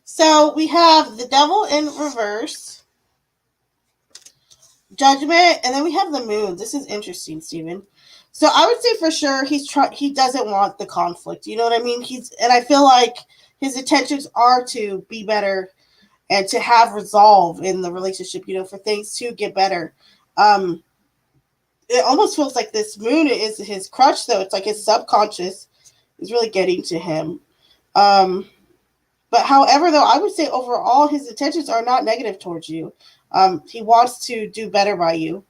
So we have the devil in reverse, judgment, and then we have the moon. This is interesting, Stephen. So I would say for sure he doesn't want the conflict. You know what I mean? And I feel like his intentions are to be better and to have resolve in the relationship, for things to get better. Um, it almost feels like this moon is his crutch, though. It's like his subconscious is really getting to him. Um, but however, though, I would say overall his intentions are not negative towards you. He wants to do better by you.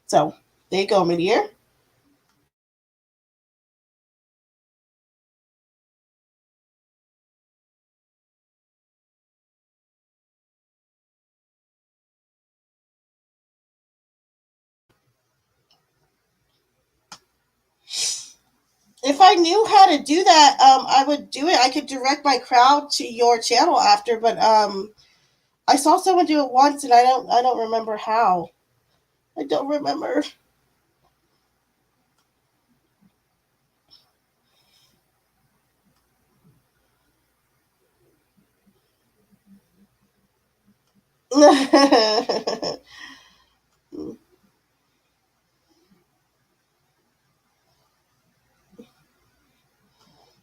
So there you go, my dear. If I knew how to do that, I would do it. I could direct my crowd to your channel after, but I saw someone do it once, and I don't remember how. I don't remember.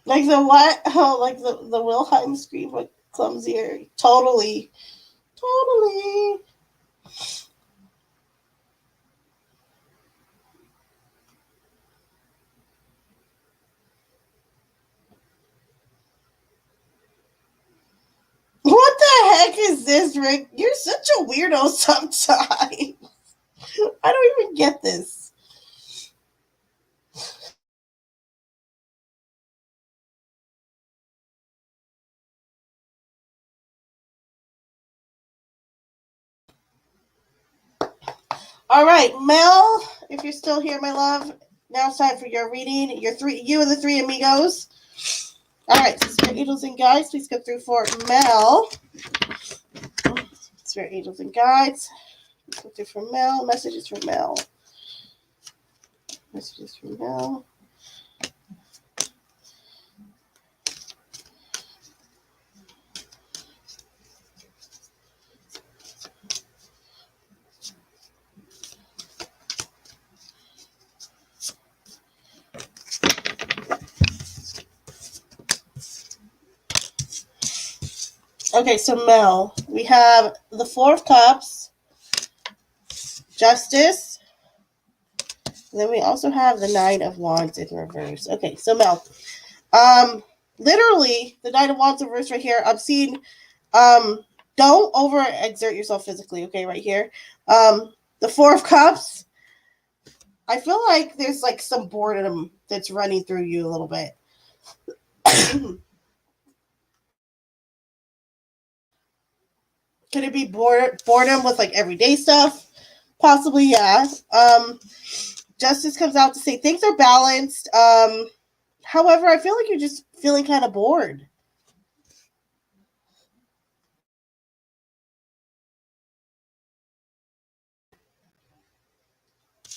Like the what? Oh, like the Wilhelm scream, what clumsier. Totally. Totally. What the heck is this, Rick? You're such a weirdo sometimes. I don't even get this. All right, Mel, if you're still here, my love, now it's time for your reading. You and the three amigos. All right, so Spirit Angels and Guides, please come through for Mel. Spirit Angels and Guides, please come through for Mel. Messages from Mel. Messages from Mel. Okay, so Mel, we have the Four of Cups, Justice, and then we also have the Nine of Wands in reverse. Okay, so Mel, literally the Nine of Wands in reverse right here. I'm seeing, don't overexert yourself physically. Okay, right here. The Four of Cups. I feel like there's like some boredom that's running through you a little bit. Could it be boredom with like everyday stuff? Possibly, yeah. Justice comes out to say things are balanced. However, I feel like you're just feeling kind of bored.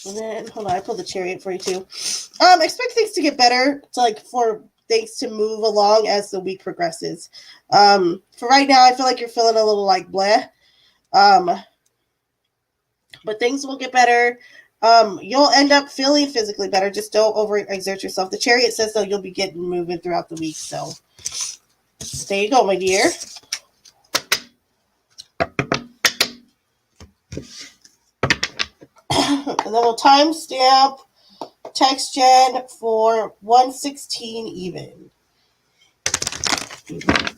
And then hold on, I pulled the chariot for you too. Expect things to get better, for things to move along as the week progresses. For right now, I feel like you're feeling a little like bleh. But things will get better. You'll end up feeling physically better. Just don't overexert yourself. The Chariot says though you'll be getting moving throughout the week. So there you go, my dear. And then we'll timestamp text gen for 116 even.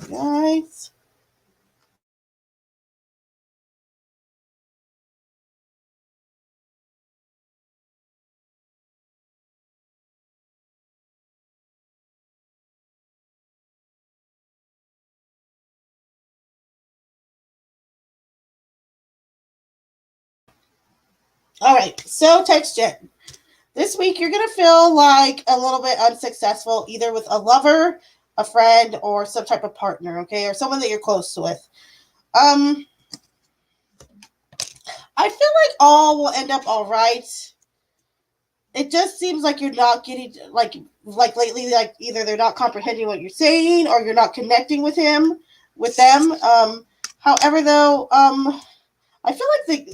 Guys. All right, so text gen. This week you're gonna feel like a little bit unsuccessful, either with a lover, a friend, or some type of partner, okay, or someone that you're close with. Um, I feel like all will end up all right. It just seems like you're not getting like lately, like either they're not comprehending what you're saying or you're not connecting with them. However, though, I feel like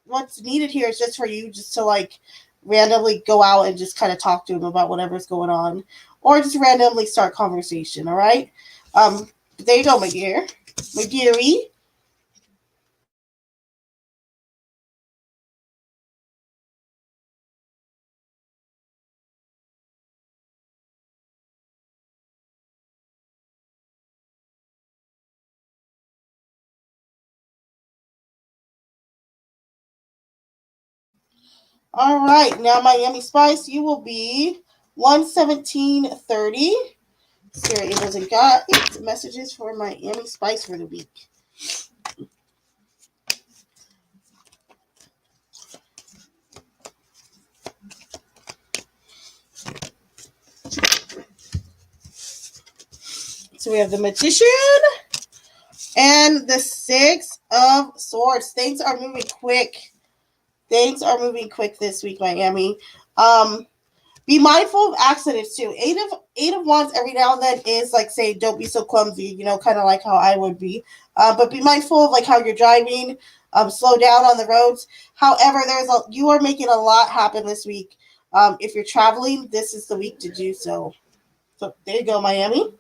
what's needed here is just for you just to like randomly go out and just kind of talk to him about whatever's going on, or just randomly start conversation. All right. There you go, my dear, my dearie. All right, now Miami Spice, you will be 117.30. Sarah Angels and got messages for Miami Spice for the week. So we have the Magician and the Six of Swords. Things are moving quick. Things are moving quick this week, Miami. Be mindful of accidents too. Eight of Wands every now and then is like say, don't be so clumsy. You know, kind of like how I would be. But be mindful of like how you're driving. Slow down on the roads. However, you are making a lot happen this week. If you're traveling, this is the week to do so. So there you go, Miami.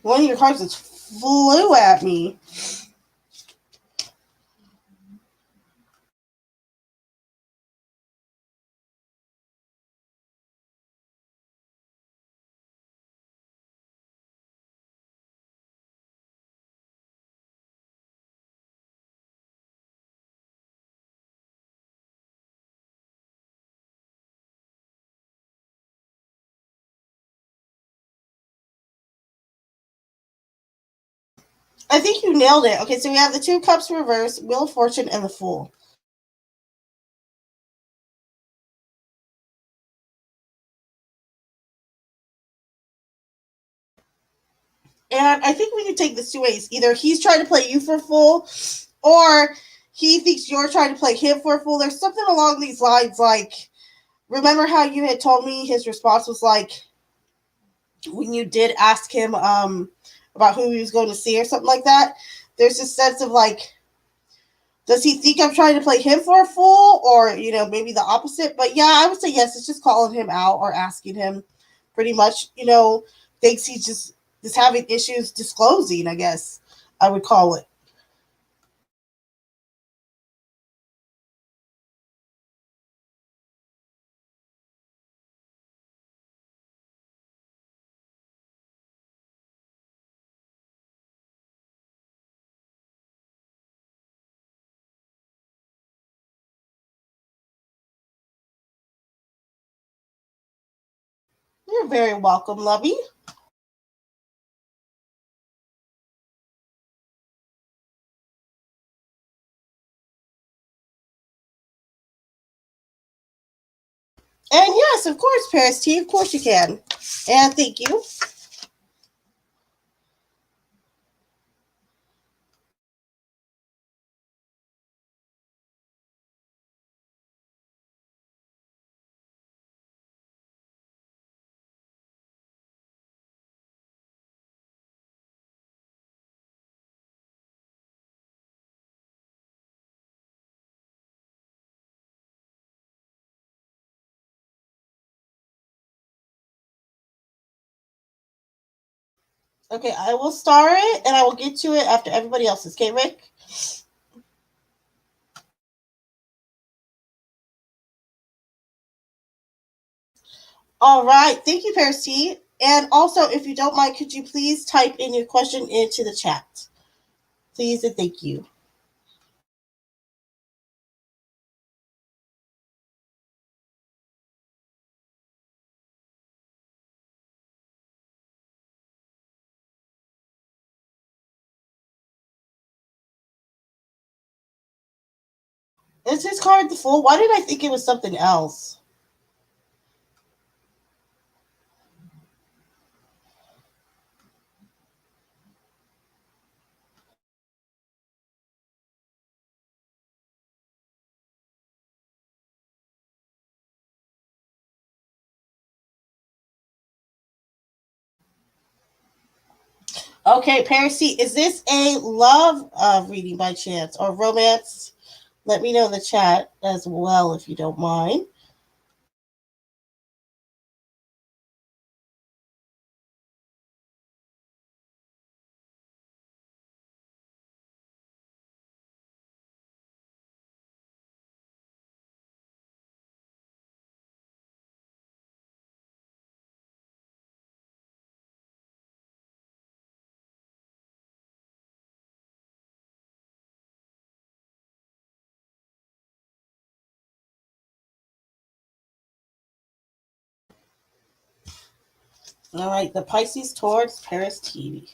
One of your cards just flew at me. I think you nailed it. Okay, so we have the Two Cups reverse, Wheel of Fortune, and the Fool. And I think we can take this two ways. Either he's trying to play you for a fool, or he thinks you're trying to play him for a fool. There's something along these lines like, remember how you had told me his response was like, when you did ask him about who he was going to see or something like that? There's this sense of like, does he think I'm trying to play him for a fool, or maybe the opposite? But yeah, I would say yes. It's just calling him out or asking him, pretty much. Thinks he's just having issues disclosing. I guess I would call it. You're very welcome, lovey. And yes, of course, Paris T. Of course you can. And thank you. Okay, I will start it and I will get to it after everybody else's. Okay, Rick? All right. Thank you, Paris T. And also, if you don't mind, could you please type in your question into the chat? Please and thank you. Is his card the Fool? Why did I think it was something else? Okay, Paris T. Is this a love reading by chance or romance? Let me know in the chat as well if you don't mind. All right, the Pisces towards Paris T.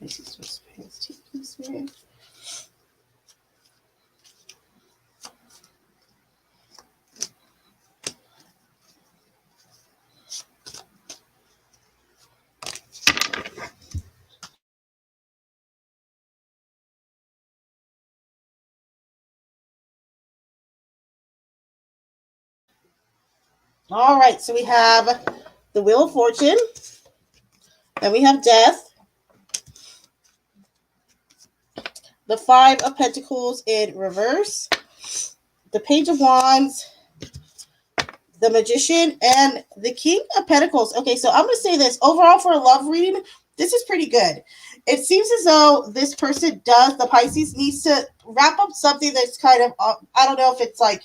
Pisces towards Paris T. All right, so we have the Wheel of Fortune, then we have Death, the Five of Pentacles in reverse, the Page of Wands, the Magician, and the King of Pentacles. Okay, so I'm going to say this. Overall, for a love reading, this is pretty good. It seems as though this person the Pisces needs to wrap up something that's kind of, I don't know if it's like,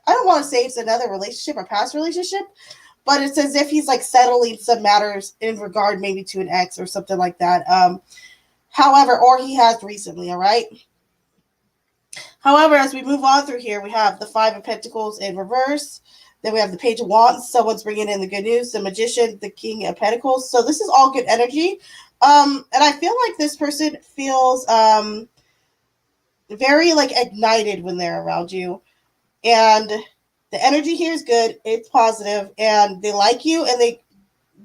I don't want to say it's another relationship or past relationship, but it's as if he's like settling some matters in regard maybe to an ex or something like that. However, or he has recently, all right? However, as we move on through here, we have the Five of Pentacles in reverse. Then we have the Page of Wands. Someone's bringing in the good news. The Magician, the King of Pentacles. So this is all good energy. And I feel like this person feels very like ignited when they're around you. And the energy here is good. It's positive, and they like you, and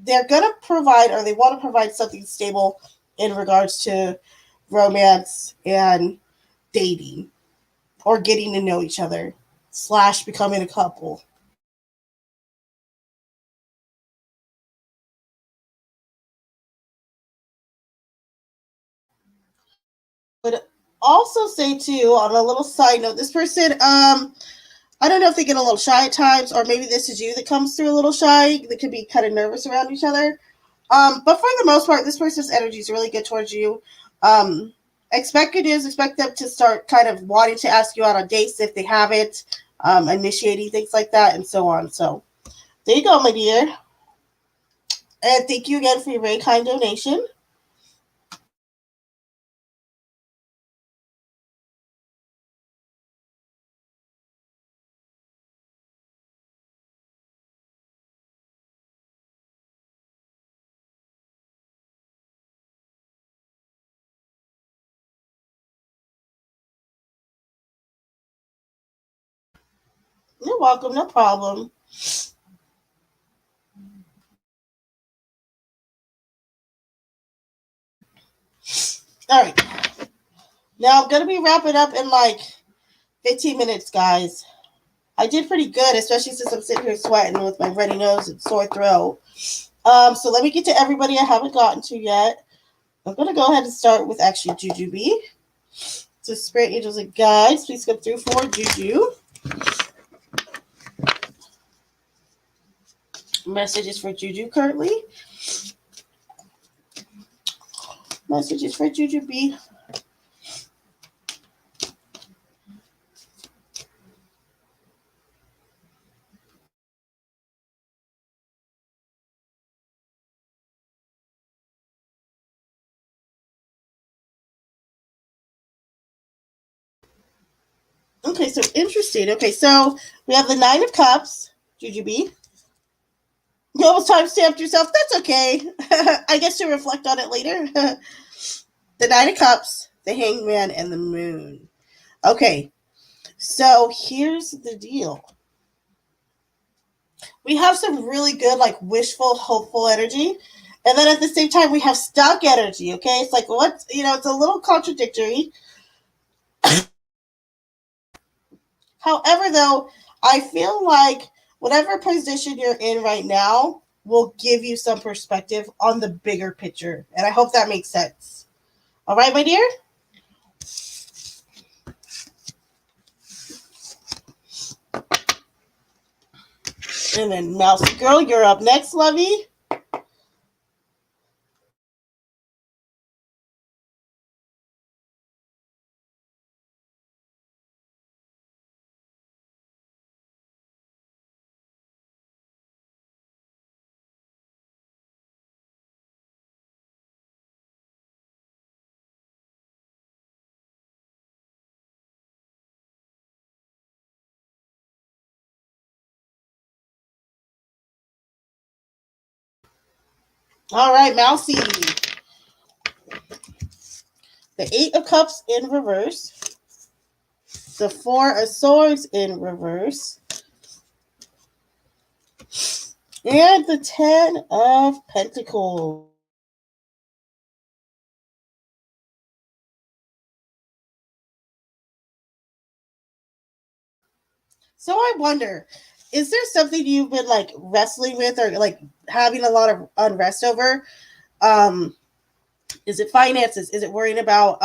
they're gonna provide, or they want to provide something stable in regards to romance and dating or getting to know each other / becoming a couple. But also say too, on a little side note, this person, I don't know if they get a little shy at times, or maybe this is you that comes through a little shy. They could be kind of nervous around each other. But for the most part, this person's energy is really good towards you. Expect good news. Expect them to start kind of wanting to ask you out on dates if they haven't, initiating things like that, and so on. So there you go, my dear. And thank you again for your very kind donation. You're welcome. No problem. All right. Now I'm gonna be wrapping up in like 15 minutes, guys. I did pretty good, especially since I'm sitting here sweating with my runny nose and sore throat. So let me get to everybody I haven't gotten to yet. I'm gonna go ahead and start with actually Jujubee. So spirit angels and guides, please come through for Juju. Messages for Juju currently. Messages for Jujubee. Okay, so interesting. Okay, so we have the Nine of Cups, Jujubee. You almost time stamped yourself. That's okay. I guess to reflect on it later. The Nine of Cups, the Hangman, and the Moon. Okay, so here's the deal. We have some really good, like, wishful, hopeful energy. And then at the same time, we have stuck energy, okay? It's like, what? It's a little contradictory. However, though, I feel like whatever position you're in right now will give you some perspective on the bigger picture. And I hope that makes sense. All right, my dear? And then Mousy Girl, you're up next, Lovey. All right, Mousy. The Eight of Cups in reverse. The Four of Swords in reverse. And the Ten of Pentacles. So I wonder, is there something you've been like wrestling with or like having a lot of unrest over? Um, is it finances? Is it worrying about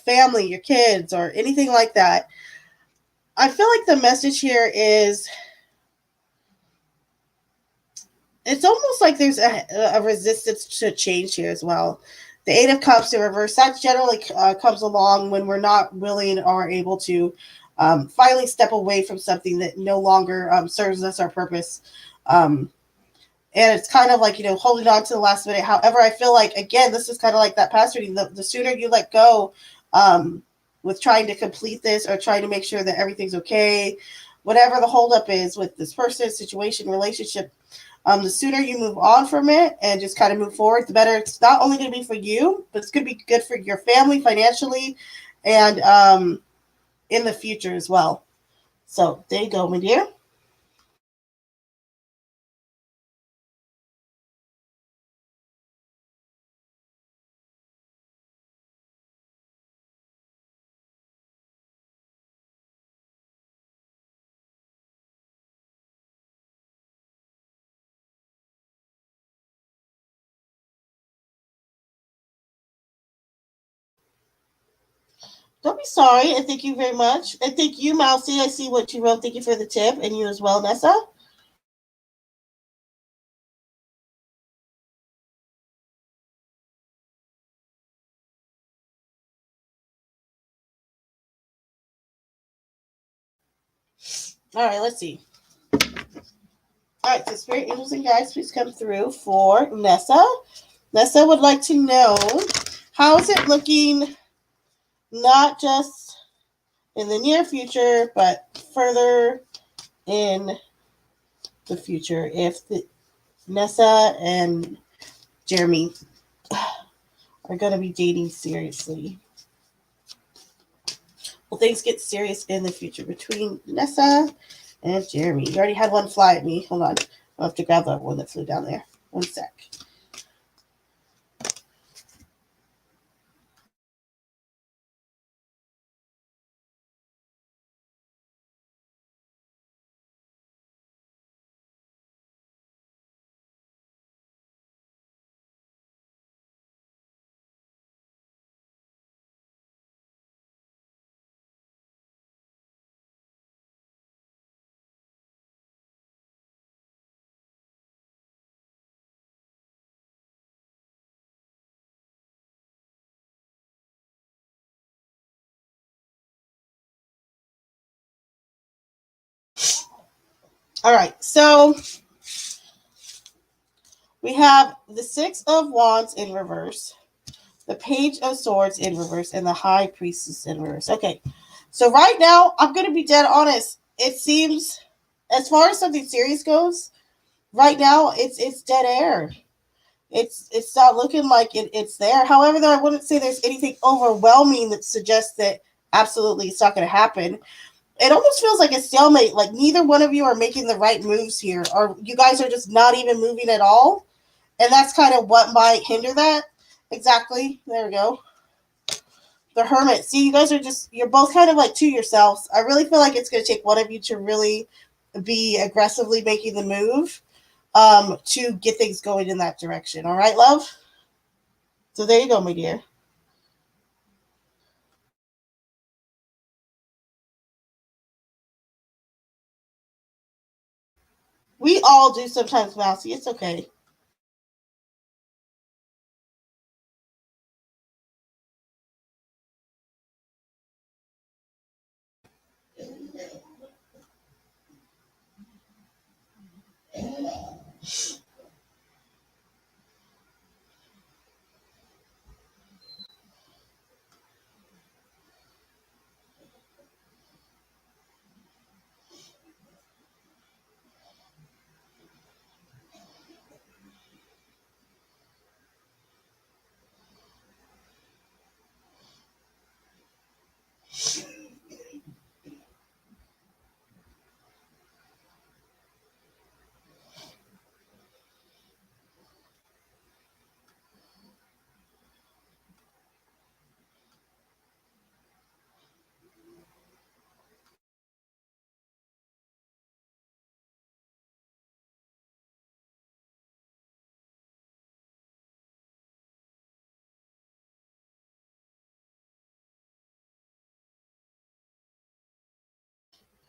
family, your kids, or anything like that? I feel like the message here is it's almost like there's a resistance to change here as well. The Eight of Cups in reverse, that generally comes along when we're not willing or able to finally step away from something that no longer serves us our purpose. Um, and it's kind of like, holding on to the last minute. However, I feel like, again, this is kind of like that past reading. The sooner you let go um, with trying to complete this or trying to make sure that everything's okay, whatever the holdup is with this person, situation, relationship, the sooner you move on from it and just kind of move forward, the better it's not only going to be for you, but it's going to be good for your family financially and in the future as well. So there you go, my dear. Don't be sorry, and thank you very much. And thank you, Mousy. I see what you wrote. Thank you for the tip, and you as well, Nessa. All right, let's see. All right, so Spirit Angels and Guides, please come through for Nessa. Nessa would like to know, how is it looking, not just in the near future, but further in the future, if Nessa and Jeremy are going to be dating seriously. Will things get serious in the future between Nessa and Jeremy? You already had one fly at me. Hold on. I'll have to grab that one that flew down there. One sec. All right, so we have the Six of Wands in reverse, the Page of Swords in reverse, and the High Priestess in reverse. Okay, so right now, I'm going to be dead honest. It seems, as far as something serious goes, right now it's dead air. It's not looking like it's there. However, though, I wouldn't say there's anything overwhelming that suggests that absolutely it's not going to happen. It almost feels like a stalemate. Like neither one of you are making the right moves here, or you guys are just not even moving at all. And that's kind of what might hinder that. Exactly. There we go. The Hermit. See, you guys are you're both kind of like to yourselves. I really feel like it's going to take one of you to really be aggressively making the move to get things going in that direction. All right, love? So there you go, my dear. We all do sometimes, Mousy. It's okay.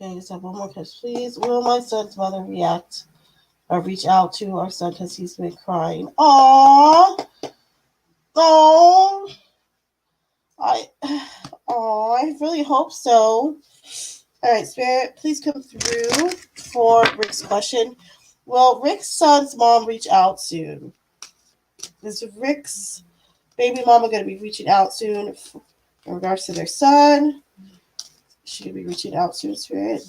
Okay, just have one more question, please. Will my son's mother react or reach out to our son because he's been crying? Aww. Oh, I, oh, I really hope so. All right, Spirit, please come through for Rick's question. Will Rick's son's mom reach out soon? Is Rick's baby mama going to be reaching out soon in regards to their son? She'll be reaching out soon, Spirit.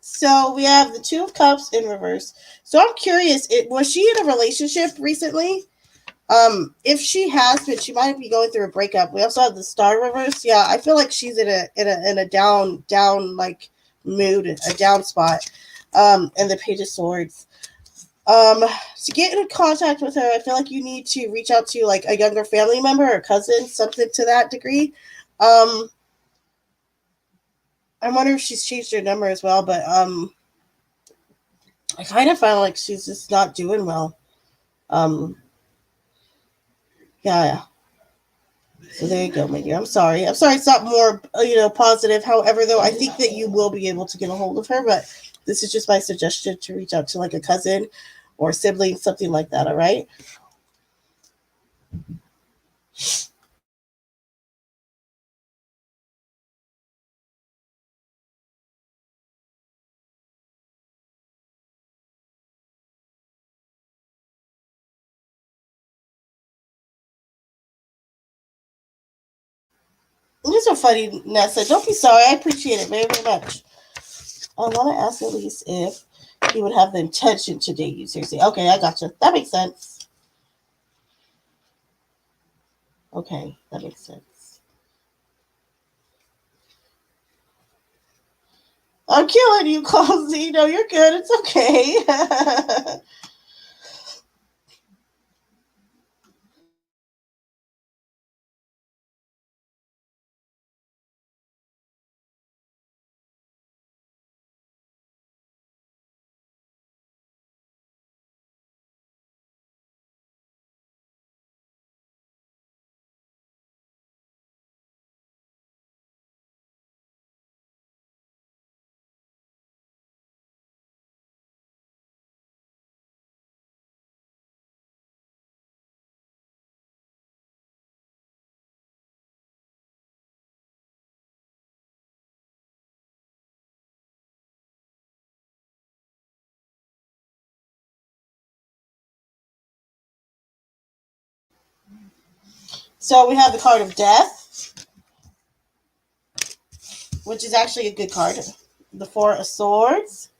So we have the Two of Cups in reverse. So I'm curious, was she in a relationship recently? If she has been, she might be going through a breakup. We also have the Star reverse. Yeah, I feel like she's in a down like mood, a down spot. And the Page of Swords. To get in contact with her, I feel like you need to reach out to like a younger family member or cousin, something to that degree. Um, I wonder if she's changed her number as well, but I kind of feel like she's just not doing well. Um, yeah. So there you go, my dear. I'm sorry. I'm sorry it's not more, positive. However, though, I think that you will be able to get a hold of her, but this is just my suggestion to reach out to like a cousin or sibling, something like that. All right. You're so funny, Nessa. Don't be sorry. I appreciate it very, very much. I want to ask Elise if he would have the intention to date you seriously. Okay, I gotcha. That makes sense. Okay, that makes sense. I'm killing you, Clumsy. No, you're good. It's okay. So we have the card of death, which is actually a good card. The Four of Swords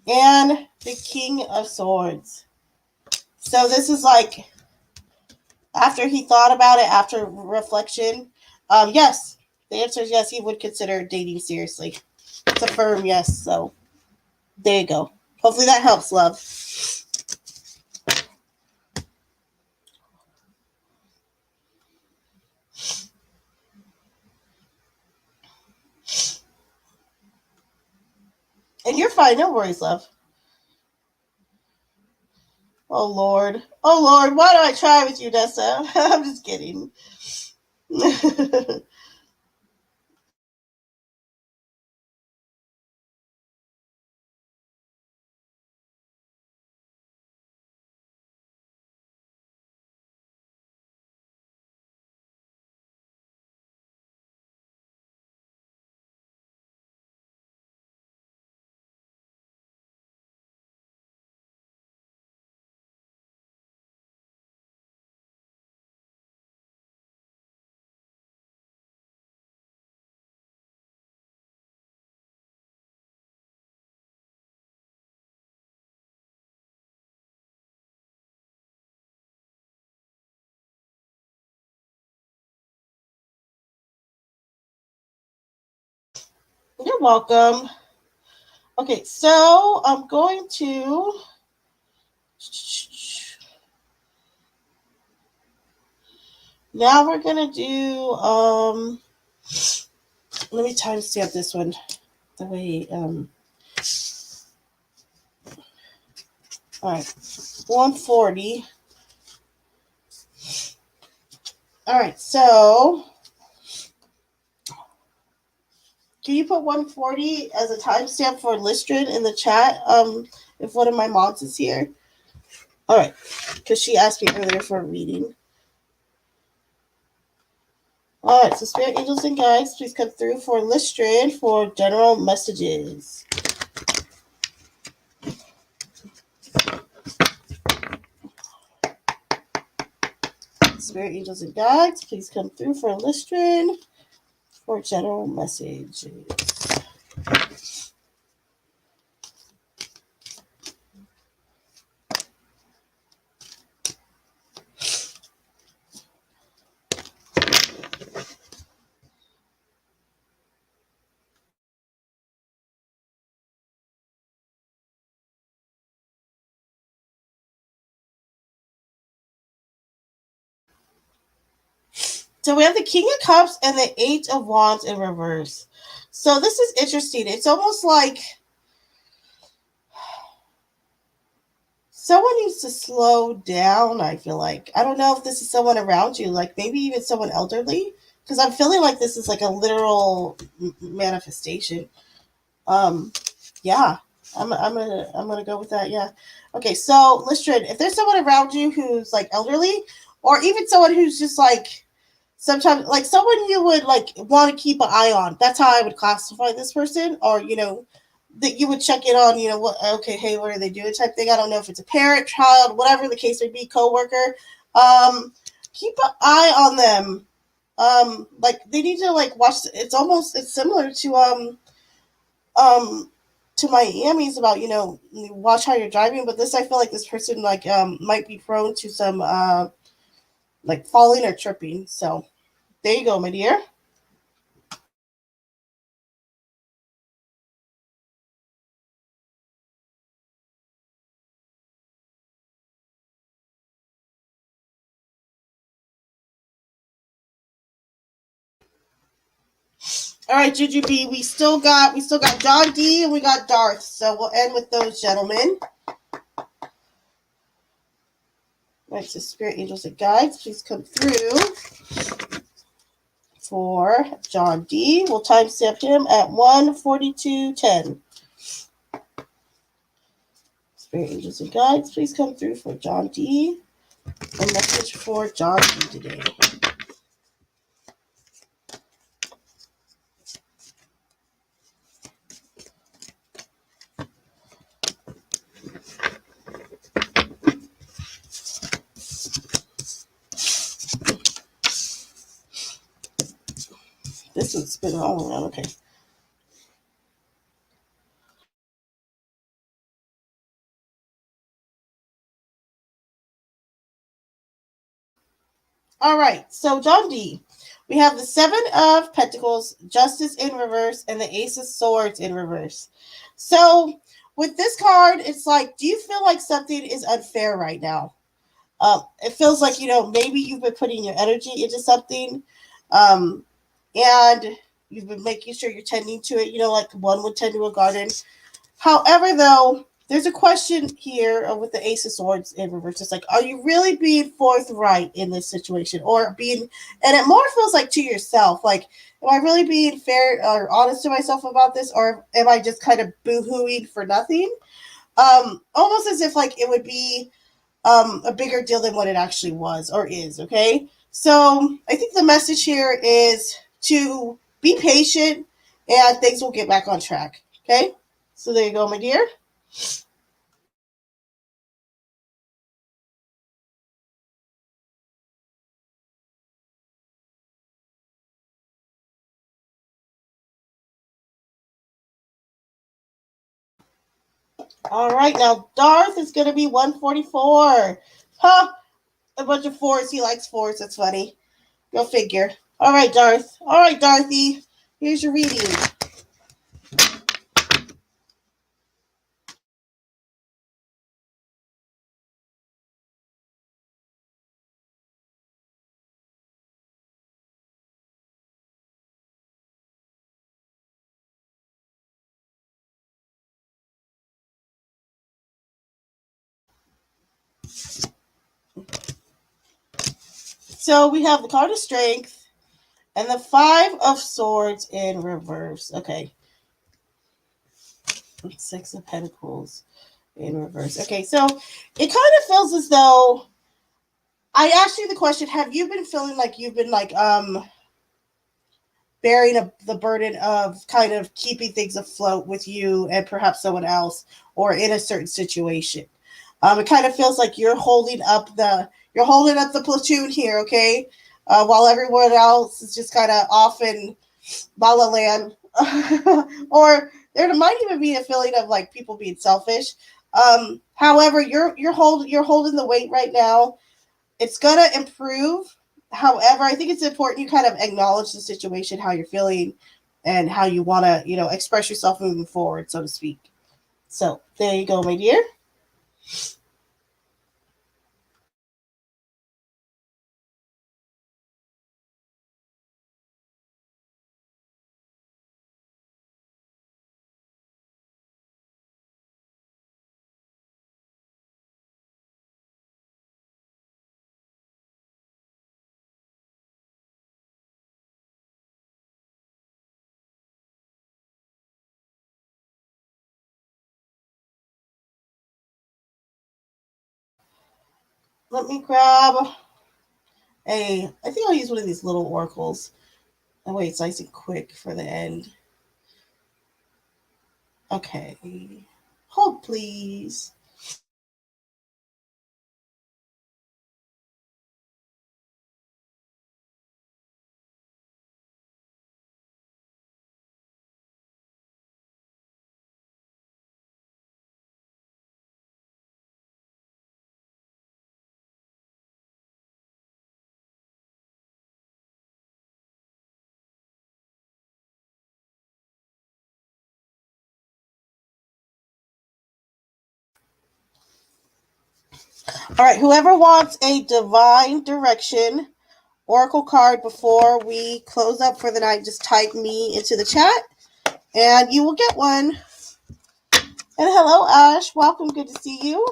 and the King of Swords. So this is like after he thought about it, after reflection. Yes, the answer is yes. He would consider dating seriously. It's a firm yes. So there you go. Hopefully that helps, love. And you're fine. No worries, love. Oh Lord. Oh Lord. Why do I try with you, Nessa? I'm just kidding. You're welcome. Okay, so I'm going to now we're gonna do let me timestamp this one. The way all right. 140. All right, so can you put 140 as a timestamp for Listrin in the chat? If one of my mods is here. All right, because she asked me earlier for a reading. All right, so spirit angels and guides, please come through for Listrin for general messages. Spirit angels and guides, please come through for Listrin for general messages. So we have the King of Cups and the Eight of Wands in reverse. So this is interesting. It's almost like someone needs to slow down, I feel like. I don't know if this is someone around you, like maybe even someone elderly, because I'm feeling like this is like a literal manifestation. Um, yeah, I'm gonna go with that. Yeah. Okay, so Listrin, if there's someone around you who's like elderly, or even someone who's just like sometimes like someone you would like want to keep an eye on. That's how I would classify this person, or that you would check in on. What? Okay, hey, what are they doing? Type thing. I don't know if it's a parent, child, whatever the case may be, coworker. Um, keep an eye on them. Like they need to like watch. It's similar um to Miami's about watch how you're driving, but this I feel like this person like might be prone to some like falling or tripping. So there you go, my dear. All right, Juju B, we still got John D and we got Darth. So we'll end with those gentlemen. Right, so spirit angels and guides, please come through for John D. We'll timestamp him at 1:42:10. Spirit angels and guides, please come through for John D. A message for John D today. This one's spinning all around. Okay. All right. So John D. We have the Seven of Pentacles, Justice in reverse, and the Ace of Swords in reverse. So with this card, it's like, do you feel like something is unfair right now? It feels like maybe you've been putting your energy into something, um, and you've been making sure you're tending to it. Like one would tend to a garden. However, though, there's a question here with the Ace of Swords in reverse. It's like, are you really being forthright in this situation, or being? And it more feels like to yourself, like, am I really being fair or honest to myself about this, or am I just kind of boohooing for nothing? Almost as if like it would be a bigger deal than what it actually was or is. Okay, so I think the message here is to be patient, and things will get back on track. Okay, so there you go, my dear. All right, now Darth is going to be 144. Huh? A bunch of fours. He likes fours. That's funny. Go figure. All right, Darth. All right, Dorothy. Here's your reading. So we have the card of strength and the Five of Swords in reverse. Okay. Six of Pentacles in reverse. Okay, so it kind of feels as though I asked you the question, have you been feeling like you've been like bearing the burden of kind of keeping things afloat with you and perhaps someone else or in a certain situation? It kind of feels like you're holding up the platoon here, okay? While everyone else is just kind of off in La La Land, or there might even be a feeling of like people being selfish. However, you're holding the weight right now. It's gonna improve. However, I think it's important you kind of acknowledge the situation, how you're feeling, and how you want to, express yourself moving forward, so to speak. So there you go, my dear. Let me grab I think I'll use one of these little oracles. That way it's nice and quick for the end. Okay. Hold, please. All right, whoever wants a divine direction oracle card before we close up for the night, just type me into the chat and you will get one. And hello, Ash. Welcome. Good to see you.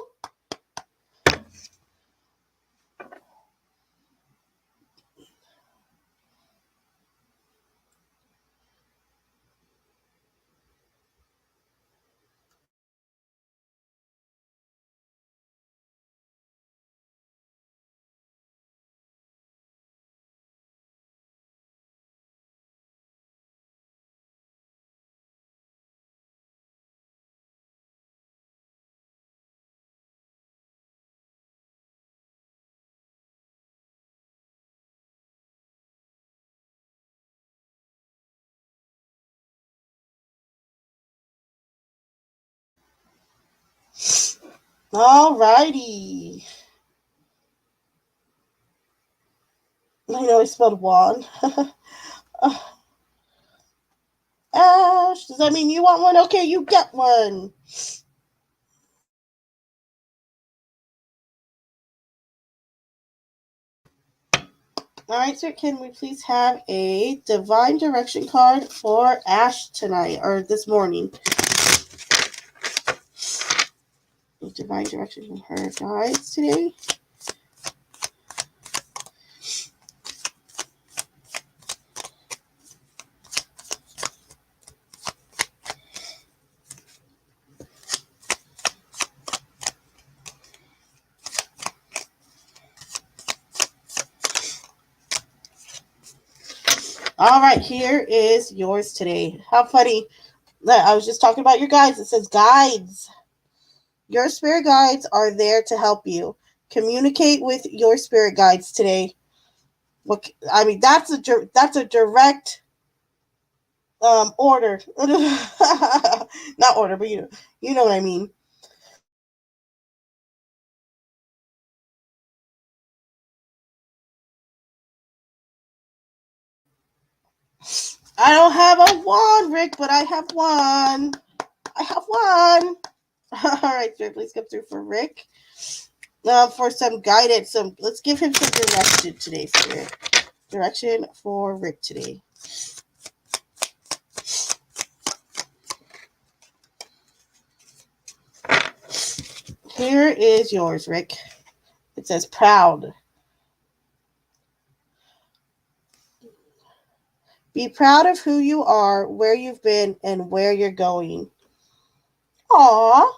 All righty. I know I spelled wand. Ash, does that mean you want one? Okay, you get one. All right, sir, can we please have a divine direction card for Ash tonight or this morning? A divine direction from her guides today. All right, here is yours today. How funny. I was just talking about your guides. It says guides. Your spirit guides are there to help you. Communicate with your spirit guides today. What I mean, that's a direct order. Not order, but you know what I mean. I don't have a wand, Rick, but I have one. I have one. All right, sir, please come through for Rick. For some guidance, let's give him some direction today, Spirit. Direction for Rick today. Here is yours, Rick. It says proud. Be proud of who you are, where you've been, and where you're going. Aww.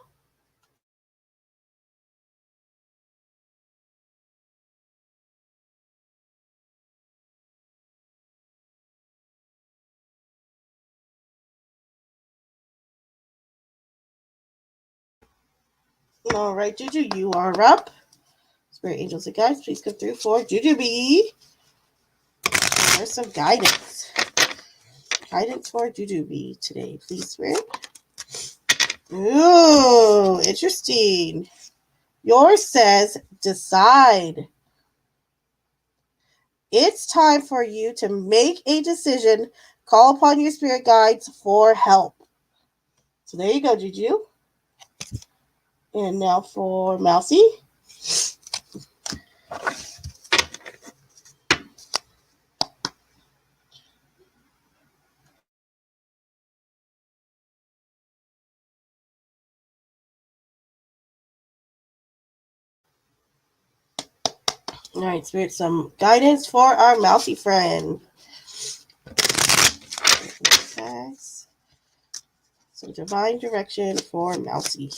All right, Juju, you are up. Spirit angels and guides, please come through for Juju B. There's some guidance. Guidance for Juju B today, please, Spirit. Ooh, interesting. Yours says decide. It's time for you to make a decision. Call upon your spirit guides for help. So there you go, Juju. And now for Mousy. All right, Spirit, some guidance for our Mousy friend. Some divine direction for Mousy.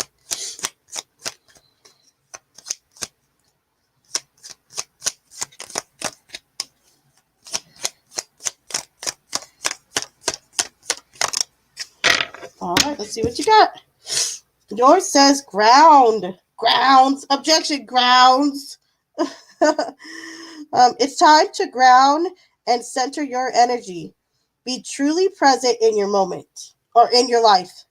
All right, let's see what you got. Yours says ground. Grounds. Objection, grounds. It's time to ground and center your energy. Be truly present in your moment or in your life.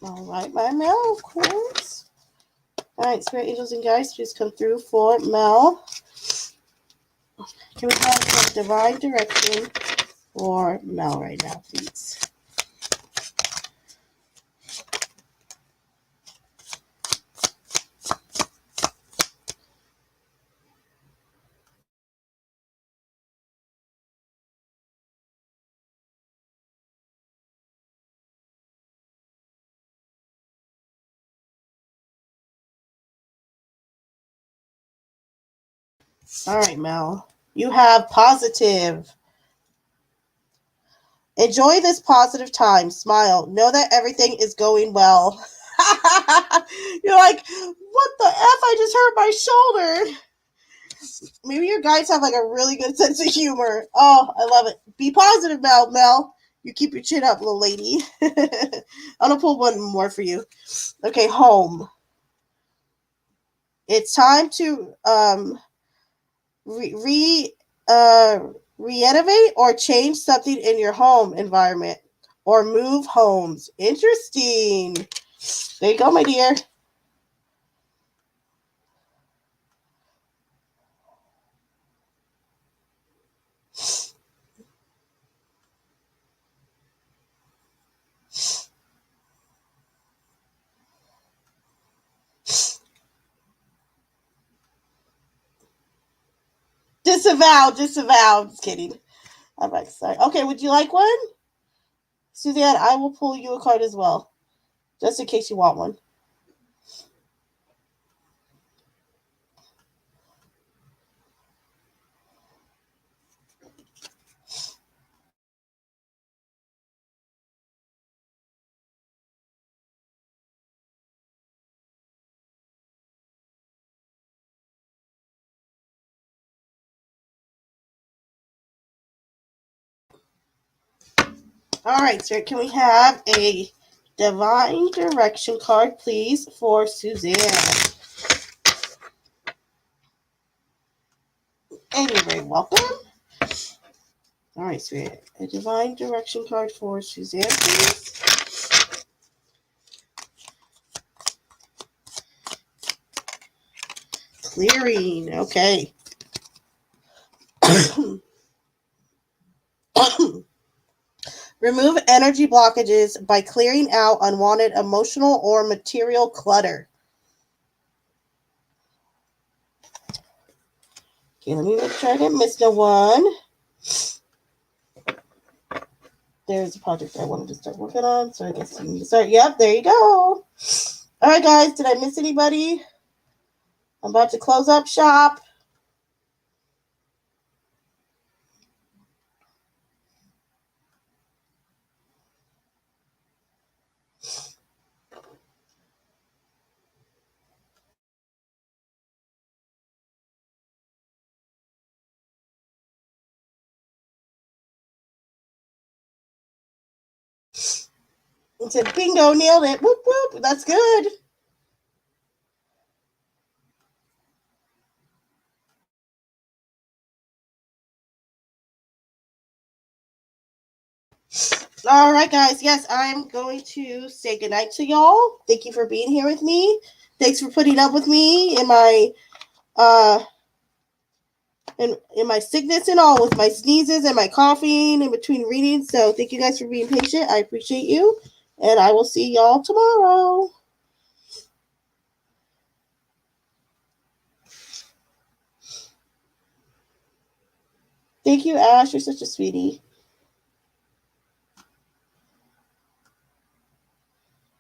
All right, my mail, of course. All right, spirit angels and guides, please come through for Mel. Can we have a divine direction for Mel right now, please? All right, Mel. You have positive. Enjoy this positive time. Smile. Know that everything is going well. You're like, what the F? I just hurt my shoulder. Maybe your guys have like a really good sense of humor. Oh, I love it. Be positive, Mel. Mel, you keep your chin up, little lady. I'm going to pull one more for you. Okay, home. It's time to renovate or change something in your home environment or move homes. Interesting. There you go, my dear. Disavow. Just kidding. I'm like, sorry. Okay, would you like one? Suzanne, I will pull you a card as well, just in case you want one. All right, sir. Can we have a divine direction card, please, for Suzanne? And you're very welcome. All right, sweetie. A divine direction card for Suzanne, please. Clearing. Okay. Remove energy blockages by clearing out unwanted emotional or material clutter. Okay, let me make sure I didn't miss no one. There's a project I wanted to start working on, so I guess you need to start. Yep, there you go. All right, guys, did I miss anybody? I'm about to close up shop. It said, bingo, nailed it. Whoop, whoop. That's good. All right, guys. Yes, I'm going to say goodnight to y'all. Thank you for being here with me. Thanks for putting up with me in my in my sickness and all, with my sneezes and my coughing in between readings. So thank you guys for being patient. I appreciate you. And I will see y'all tomorrow. Thank you, Ash. You're such a sweetie.